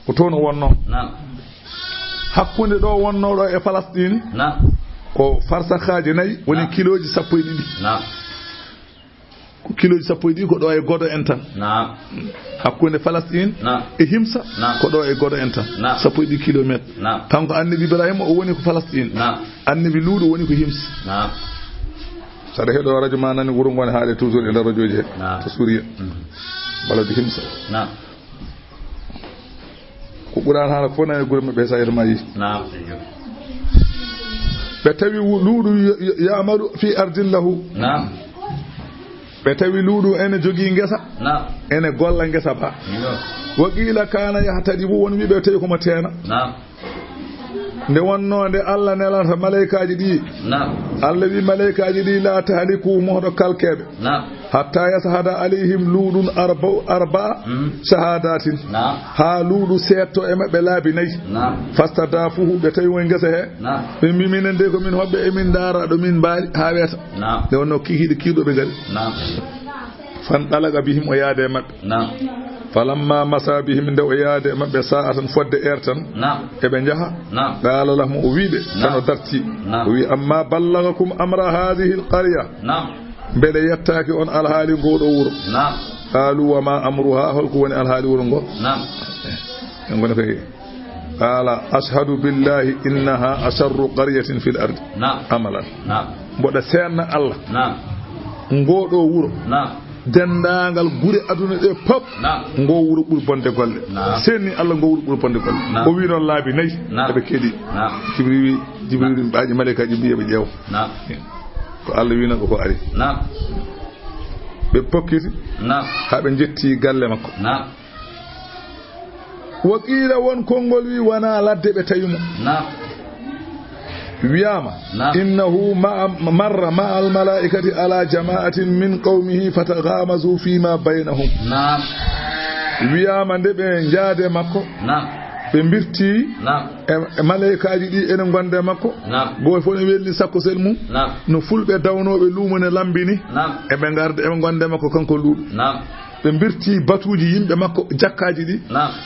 ko toon wonno hakkunde do wonno do e Palestine ko farsakhaji nayi woni kiloji 12 kiloji 12 ko do e godo en tan hakkunde Palestine e himsa ko do e godo en tan 12 kilomètre tanko annabi Ibrahima o woni ko Palestine annabi luudu woni ko himsa sada hedo radio manani wuro ngone haale toujours e radioji he to Suriya balade himsa ko buran hala ko na gure mabbe sayir mayi be tawi luudu ya'malu fi ardillahu be tawi luudu ene jogi ngesa ene golla ngesa ba waqila kana yahtadi won wi be tawi ko matena nde wonno nde Allah nelanta malaikaji ɗi Allah wi malaikaji ɗi la tahliku mohɗo kalkeɓe hatta yashhada alayhim luɗun arba shahadatin ha luuɗu setto e maɓɓe laabi nayyi fastadafuhu ɓe tawi won gesa he ɓe mbi minen de ko min hoɓɓe emin daara ɗo min mbaali ha weeta nde wonno kihiɗe kiiɗoɓe gari fan ɗalaga bihim o yaade e maɓɓe falamma masa bihim nde o yaade e maɓɓe sa'atan fodde tan eɓe jaha qala lahum o wiɓe tan o darti o wi amma ballagakum amra hadihi l qarya mbeɗe yettaki on alhaali ngoɗo wuuro qalu wa ma amruha holko woni alhaali wuuro ngo en gona koy qala ashhadu billahi innaha asharru qaryatin fil ardi amalan mboɗa senna Allah ngoɗo wuuro dendagal gure aduna ɗe pop ngo wuuro ɓuri bonde golle senni Allah ngo wuuro ɓuri bonde golle o wi noon laabi nayyi eɓe keeɗi jibril ɓaaji malaikaji mbi eɓe ƴeewa ko Allah wino ko ari ɓe pokkiti haɓe jetti galle makko waqila won konngol wi wona ladde ɓe tawimo wiyama innahu marra ma al malaikati ala jama'atin min qawmihi fataghamazu fima baynahum wiyama nde ɓe jaade makko ɓe birti e malaikaji ɗi ene gonde makko goto fof ne welni sakkosel mum no fulɓe dawnoɓe luumo ne lambini eɓe garda eɓe gonde makko kanko luuɗo ɓe birti batuji yimɓe makko jakkaji ɗi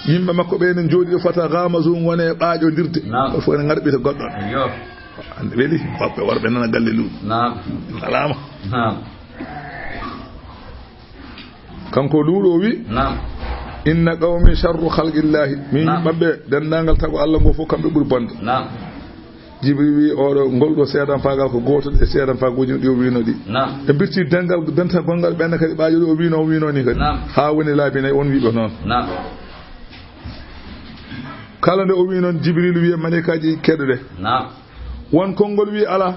yimɓe makko ɓe ne jooɗi fata gamazum wone ɓaaƴodirde goto fof ne garɓita goɗɗon ande weeli hoɓɓe worɓe nana galle luuɗo alama kanko luuɗo wi inna qawmi sharru khalqillahi min babbe dendangal tago Allah ngo fo kambe buri bonde jibril wi oɗo ngolɗo seedan fagal ko goto e seedan fagoji ɗi o wino ɗi e birti dengal denta gongal ɓenne kadi ɓaajo o wino ni kadi ha woni laabi nayi on wiɓe noon kala nde o wi noon jibril wi malaikaji keɗoɗe won konngol wi ala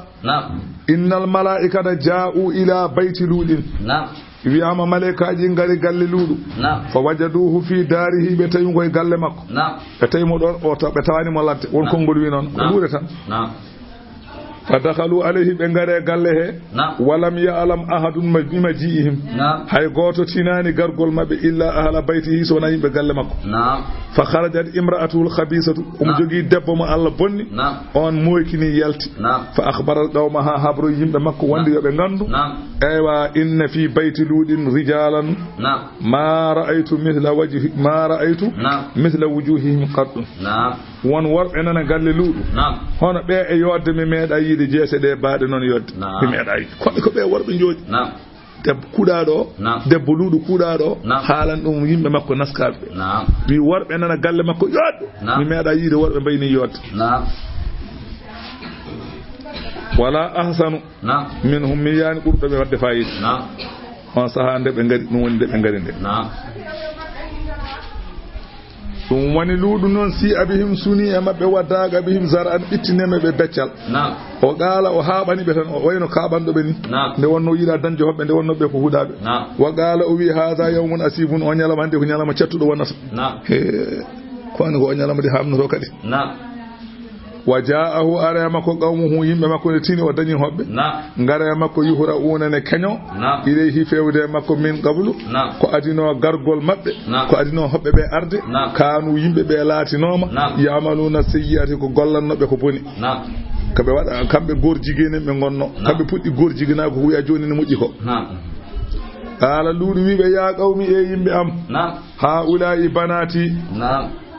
innal malaikata ja'u ila bayti luɗin wiyama malaikaji ngari galle luuɗu fa wajaduhu fi darihi ɓe tawi koye galle makko ɓe tawimo ɗon ɓe tawanimo ladde won konngol wi noon ko luure tan fa dakhalu alayhi ɓe ngare galle he walam ya'lam ahadun bima ji'ihim hay goto tinani gargol mabɓe illa ahla baytihi sowona yimɓe galle makko fa kharajat imra'atuhu khabisatu jogui debbo mo Allah bonni on moykini yalti fa akhbara qawmaha habru yimɓe makko wonde yoɓe gandu eywa inna fi bayti luɗin rijalan ma ra'aytu mithla wujuhihim qattu won worɓe nana galle luuɗu hono ɓe e yodde mi meeɗa yiide jeese ɗe baaɗe noon yodde mi meeɗa yiide koɓe ko ɓe worɓe jooɗi debbo kuuɗaɗo debbo luuɗu kuuɗaɗo haalan ɗum yimɓe makko naskaɓe wi worɓe nana galle makko yoɗɗo mi meeɗa yiide worɓe mbayni yodde wala ahsanu minhum mi yani ɓurɗo ɓe wadde fayida on saaha nde ɓe ngari ɗum woni nde ɓe ngari nde ɗum woni luuɗu noon si abihim suni e maɓɓe waddaga bihim zar an ɓittineme ɓe beccal o qaala o haaɓani ɓe tan o wayno kaɓanɗo ɓe ni nde wonno yiɗa dañde hoɓɓe nde wonno ɓe ko huuɗaɓe wa qaala o wi hada yawmun asibun o ñalama hande ko ñalama cattuɗo wonata ko wani ko o ñalama de hamnoto kadi wa ja'ahu are makko qawmuhu yimɓe makko ne tini o dañi hoɓɓe ngare makko yuhra una ne keño ilayhi fewde makko min qablu ko adino gargol maɓɓe ko adino hoɓɓe ɓe arde kanu yimɓe ɓe laatinoma yamaluna sayyiati ko gollannoɓe ko boni kaɓe waɗa kamɓe gorjiguenen ɓe gonno kamɓe puɗɗi gorjiguinago ko wiya joni ne moƴƴi ko ala luuɗi wiɓe ya qawmi e yimɓe am ha ulai banati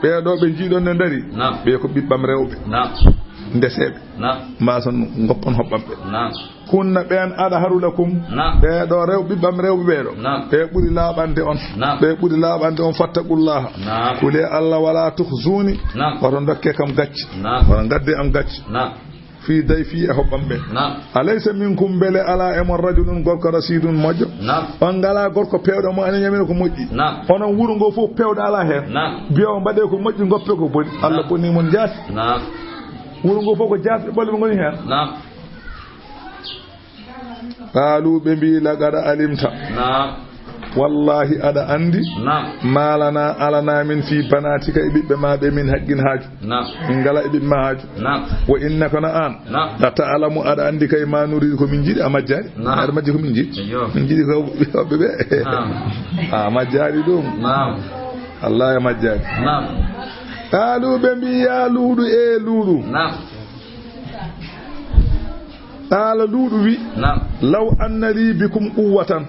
ɓeɗo ɓe jiiɗon ne dari ɓe ko ɓiɓɓam rewɓe ndeseɓe mbason goppon hoɓɓamɓe kunna ɓen aɗa harulakum ɓeɗo rew ɓiɓɓam rewɓe ɓeɗo ɓe ɓuuri laaɓande on ɓe ɓuuri laaɓande on fattaqullaha kule Allah wala tuhzuni oto dokke kam gacci oto gadde am gacci fi day fi e hoɓɓamɓe alaysa minkum bele ala e mon rajulun gorko rasidun moƴƴo on ngala gorko pewɗo mo ene ñamina ko moƴƴi onon wuuro ngo fof pewɗo ala hen biyo mbaɗe ko moƴƴi goppe ko boni Allah bonni mon jaasi wuuro ngo fof ko jaasɓe ɓolle ɓe goni hen qaalu ɓe mbi laqad alimta wallahi ada andi malana alana min fi banatika ibbe ma be min haqqin haaju min gala ibbe ma haaju wa innaka na an la ta'lamu ada andi kay ma nuri ko min jidi amajjari ada majji ko min jidi ko be amajjari dum Allah ya majjari qalu be biya ludu e ludu ala ludu wi law anna li bikum quwwatan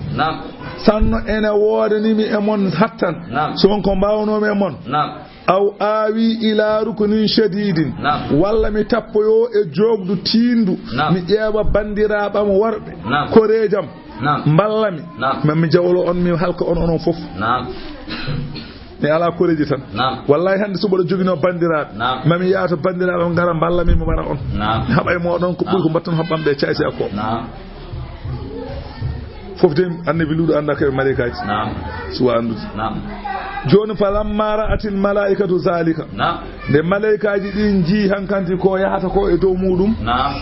sanno ene wodani mi e mon hattan son ko bawno me mon aw awi ila rukunin shadidin walla mi tappoyo e jogdu tindu mi ƴeewa bandiraɓam worɓe korejam mballami mami jawlo on mi halka on fof mi ala koreji tan wallahi hande suɓoɗo jogino bandiraɓe mami yaata bandiraɓe ngara mballami mo wara on haɓay moɗon ko ɓuri ko mbatton hoɓɓamɓe caysi akko fof de annabi luuɗo anda koye malaikaji suwa andude joni falamma ra'atil malaikatu zalika nde malaikaji ɗin jii hankanti ko yahata ko e dow muɗum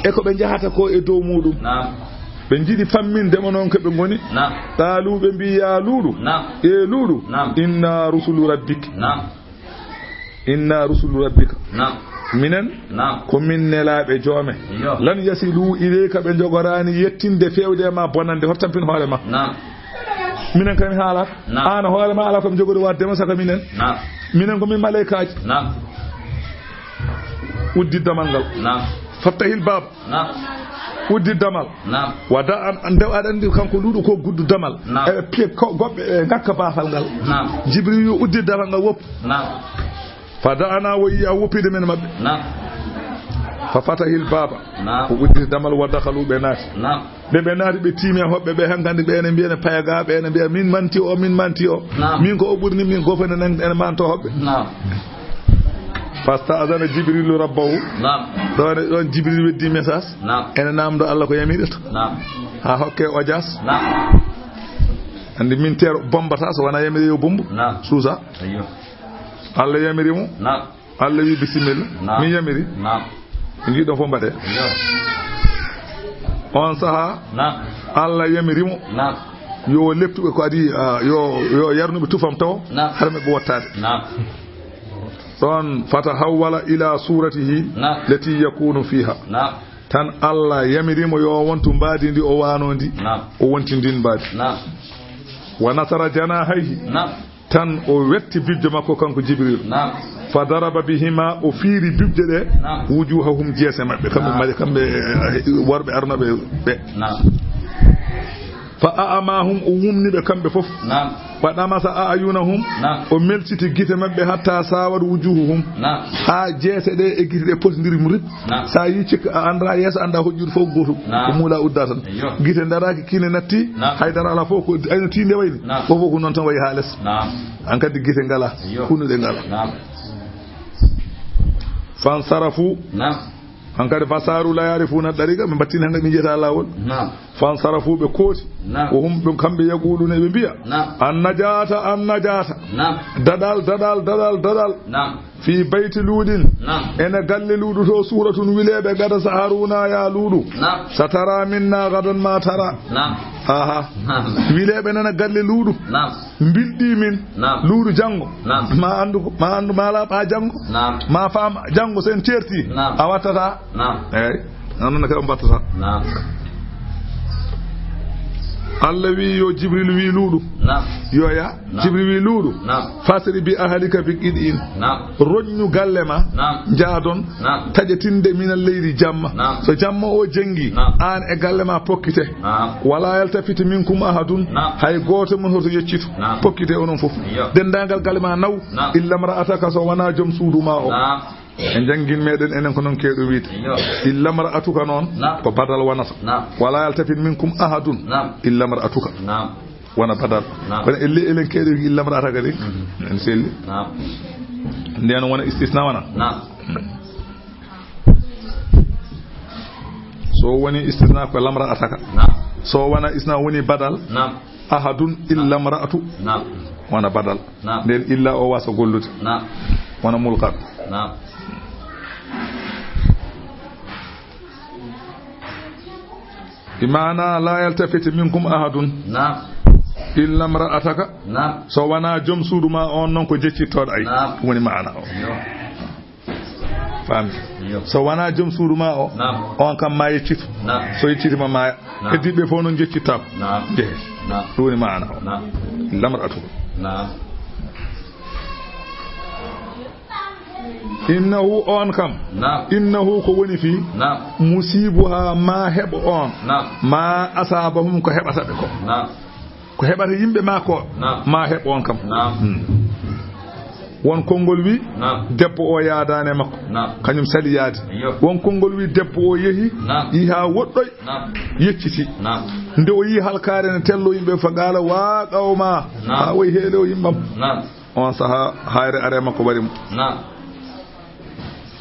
e ko ɓe jahata ko e dow muɗum ɓe jiiɗi fammindema noon ko ɓe goni ɗaalu ɓe mbi ya luuɗu e luuɗu inna rusulu rabbika minen ko min nelaɓe joome lan yasilu ileyka ɓe jogorani yettinde fewde e ma bonande hoto tampin hoore ma minen kami haalata an hoore ma ala komi jogori waddema saka minen komin malaikaji uddi damal ngal fattahil bab uddi damal wada an ndew aɗa andi kanko luuɗu ko guddu damal e piye goɓɓe e gakka baafal ngal jibril yo uddi damal ngal woppu fada ana woyiya woppide men mabɓe fa fatahil baba ko uddi damal wa dakhalu ɓe naati ɓe naati ɓe tiimi hoɓɓe ɓe hankandi ɓe ene mbiyane payaga ɓe ene mbiya min manti o min ko o ɓurni min gofene ene manto hoɓɓe fasta azana jibrilu rabbahu ɗon jibril weddi message ene namdo Allah ko yamiɗata ha hokke ojas andi min tero bombata so wona yamiri yo bombu suusa Allah yamirimo Allah wi bisimilla min yamiri min jiɗo fof mbaɗe on saha Allah yamirimo yo leptuɓe ko adi yo yarnuɓe tufam taw harme ɓe wottade ɗon fata hawwala ila suratihi lati yakunu fiha tan Allah yamirimo yo wontu mbaadi ndi o wano ndi o wonti ndin mbaadi wa nasara janahayhi tan o wetti bibje makko kanko jibril fa daraba bihima o fiiri bibje ɗe wujuhahum jeese maɓɓe kamɓe worɓe arnoɓe ɓe fa a'amahum o wumniɓe kamɓe fof wa ɗamasa a'yunahum o melciti gite maɓɓe hatta sawat wujuhuhum ha jeese ɗe e gite ɗe potidiri murid sa yi cikka a anda yeeso anda hoƴƴude fof goto ko muula udda tan gite daraki kine natti haydara ala fof ko ayno tinde wayni fof ko noon tan wayi ha less an kadi gite ngala hunnuɗe ngala fan sarafu hankadi fasaru la yarifuna dariqa ɓe battini hanga min jeyata lawol fan sarafu ɓe kooti ko hum ɓe kamɓe yaquluna ɓe mbiya annajata dadal fi bayti luudin ene galle luudu to suratun wileɓe gada sa haruna ya luudu satara minna gadan ma tara wileɓe nana galle luudu bilɗi min luudu janggo ma andu ma laaɓa janggo ma faam janggo sen terti a wattata eyyi noon kay o mbattata Allah wi yo jibril wi luuɗu yoya jibril wi luuɗu fasiri bi ahalika bi qid'in roññu galle ma jaadon taƴetinde minal leydi jamma so jamma o jengi an e galle ma pokkite wala yaltafiti minkum ahadun hay goto mon hoto yeccito pokkite onon fof dendagal galle ma naw illa mar'ataka so wana joom suudu ma o en jangin meɗen enen ko noon keeɗo wiide illa mar'atuka noon ko badal wonata wala yaltafit minkum ahadun illa mar'atuka wona badal kono elen keeɗo wi illa mar'ataka de en selli nden wona istisna wona so woni istisna ko lamra'ataka so wona isna woni badal ahadun illa mar'atu wona badal nden illa o wasa gollude wona mulqat بمعنى لا يلتفت منكم أحد illa imra'ataka so wana jom suudu ma on non ko jeccitoɗo ay woni maana o fami so wana jom suudu ma o on kam ma yeccito so yeccitima ma heddiɓe fof noon jeccittako jeehe ɗum woni maana o illa imra'atuka innahu on kam innahu ko woni fi musibuha ma heɓo on ma asabahum ko heɓata ɓe ko heɓata yimɓe ma ko ma heɓ on kam won konngol wi debbo o yaadane makko kañum sali yaade won konngol wi debbo o yehi yi ha woɗɗoy yecciti nde o yi halkare ne tello yimɓe fagala wa qawma ha way heele o yimbam on saha hayre are makko bari mo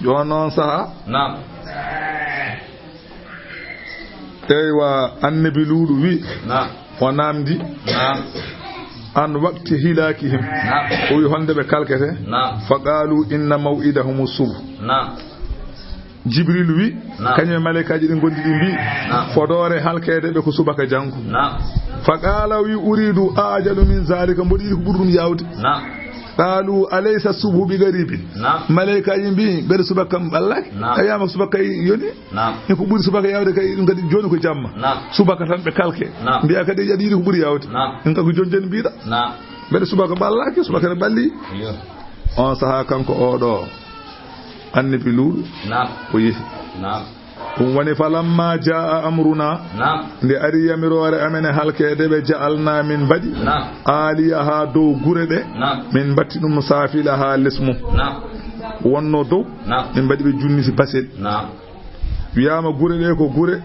jon noon saha eywa annabi luuɗu wi o namdi an waqti hilakihim o wi honde ɓe kalkete fa qalu inna maw'idahum subh jibril wi kañum malaikaji ɗi gondi ɗi mbi fodore halkede ɓe ko subaka janggo fa qala wi uridu ajalu min zalika mboɗi yiɗi ko ɓurɗum yawde qalu alaysa subhu bi garibin malaikaji mbi ɓeɗe subaka kam ɓallaki ayama subaka yoni e ko ɓuuri subaka yawde kay ɗum kadi joni ko jamma subaka tan ɓe kalke mbiya kadi aɗa yiɗi ko ɓuuri yawde ɗum kadi ko joni joni mbiɗa ɓeɗe subaka ɓallaki subaka ne ɓalli on saaha kanko oɗo annabi luuɗo o yehi ɗum woni falamma jaa amruna nde ari yamirore amen halkede ɓe ja'alna min mbaɗi aliya ha dow gure ɗe min batti ɗum safila ha less mum wonno dow min mbaɗi ɓe junniti basel wiyama gure ɗe ko gure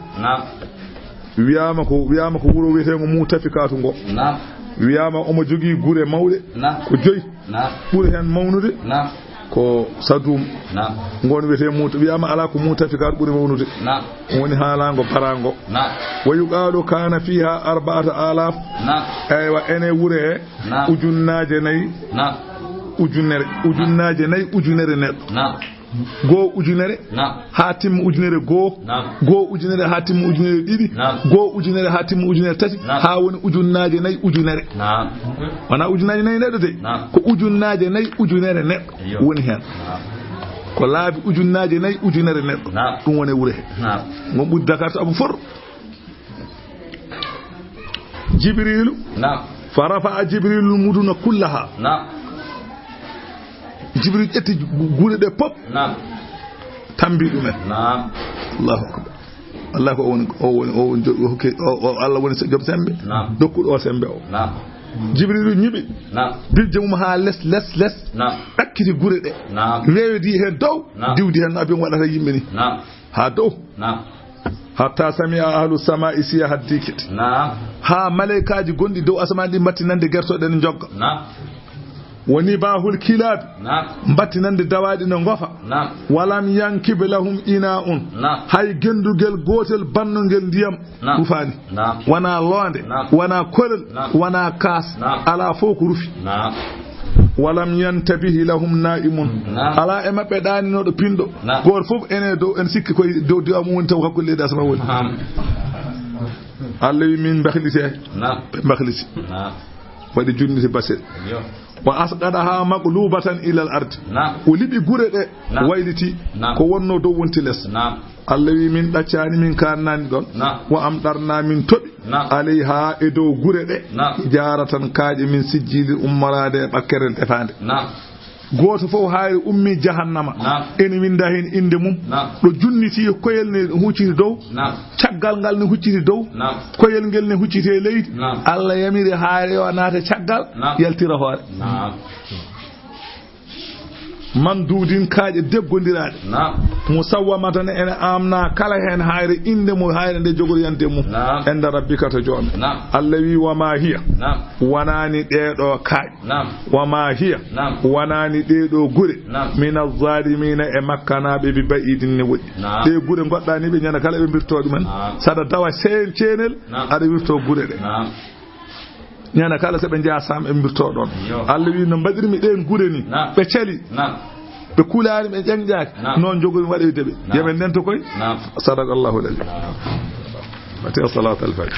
wiyama ko wuro wiyetego Mutafikatu ngo wiyama omo jogui gure mawɗe ko 5 ɓuuri hen mawnude ko Sadum ngon wiyete muta wiyama ala ko Mutafikatu ɓuuri mawnude woni haalango parango wayu qalu kana fiha 4000 aywa ene wure ujunnaje nayi ujunnaje nayi ujunere neɗɗo go ujunere ha timma ujunere go ujunere ha timma ujunere ɗiɗi go ujunere ha timma ujunere tati ha woni ujunnaje nayi ujunere wana ujunnaje nayi neɗɗo de ko ujunnaje nayi ujunere neɗɗo woni hen ko laabi ujunnaje nayi ujunere neɗɗo ɗum woni wure he gon ɓuri Dakar to Abou For Jibrilu fa rafa'a Jibrilu muduna kullaha Jibril ƴetti gure ɗe pop tambi ɗumen Allahu akbar Allah ko woni Allah woni joom sembe dokkuɗo o sembe o Jibril ñiɓi birje mum ha less ɗakkiti gure ɗe rewidi hen dow diwdi hen abin waɗata yimɓe ni ha dow hatta sami'a ahlu sama'i siya haddikit ha malaikaji gondi dow asmani ɗi battinande gertoɗe ne jogga woni bahul kilab battinande dawaɗi no gofa walam yankib lahum ina'un hay gendugel gotel bannugel ndiyam ufani wana londe wana kolel wana kas ala fof ko rufi walam yantabihi lahum na'imun ala e mabbe ɗaninoɗo pindo goto fof ene dow en sikki koye dow diwamu woni taw hakkude leydi asama woni Allah wi min bakhlite ɓe bakhliti waɗi junniti basel wa asqadaha maqlubatan ila al-ard o liɓi gure ɗe wayliti ko wonno dow wonti less Allah wi min ɗaccani min kannani ɗon wa amɗarna min toɓi alayha e dow gure ɗe jaratan kaaƴe min sijjili ummarade e ɓakkeren ɗefande goto fof hayre ummi jahannama ene winda hen inde mum ɗo junniti koyel ne hucciti dow caggal ngal ne hucciti dow koyel ngel ne hucciti e leydi Allah yamiri hayre yo naata caggal yaltira hoore man duudin kaaƴe deggodiraɗe musawwamatan ene amna kala hen hayre inde mo hayre nde jogoriyante mum enda rabbika to joome Allah wi wama hiya wanani ɗeɗo kaaƴe wama hiya wanani ɗeɗo gure min azzalimina e makkanaɓe bi ba'idin ne woɗi ɗe gure goɗɗani ɓe ñana kala ɓe mbirto ɗumen saɗa dawa cenel aɗa wirto gure ɗe ñana kala seɓe jaa sam e mbirto ɗon Allah wi no mbaɗirmi ɗen gure ni ɓe cali ɓe kulani ɓe ƴeñƴaki noon jogori waɗoyde ɓe yemen nden to koye sadaqa Allahu l-azim. Fatiha salat al-fajr.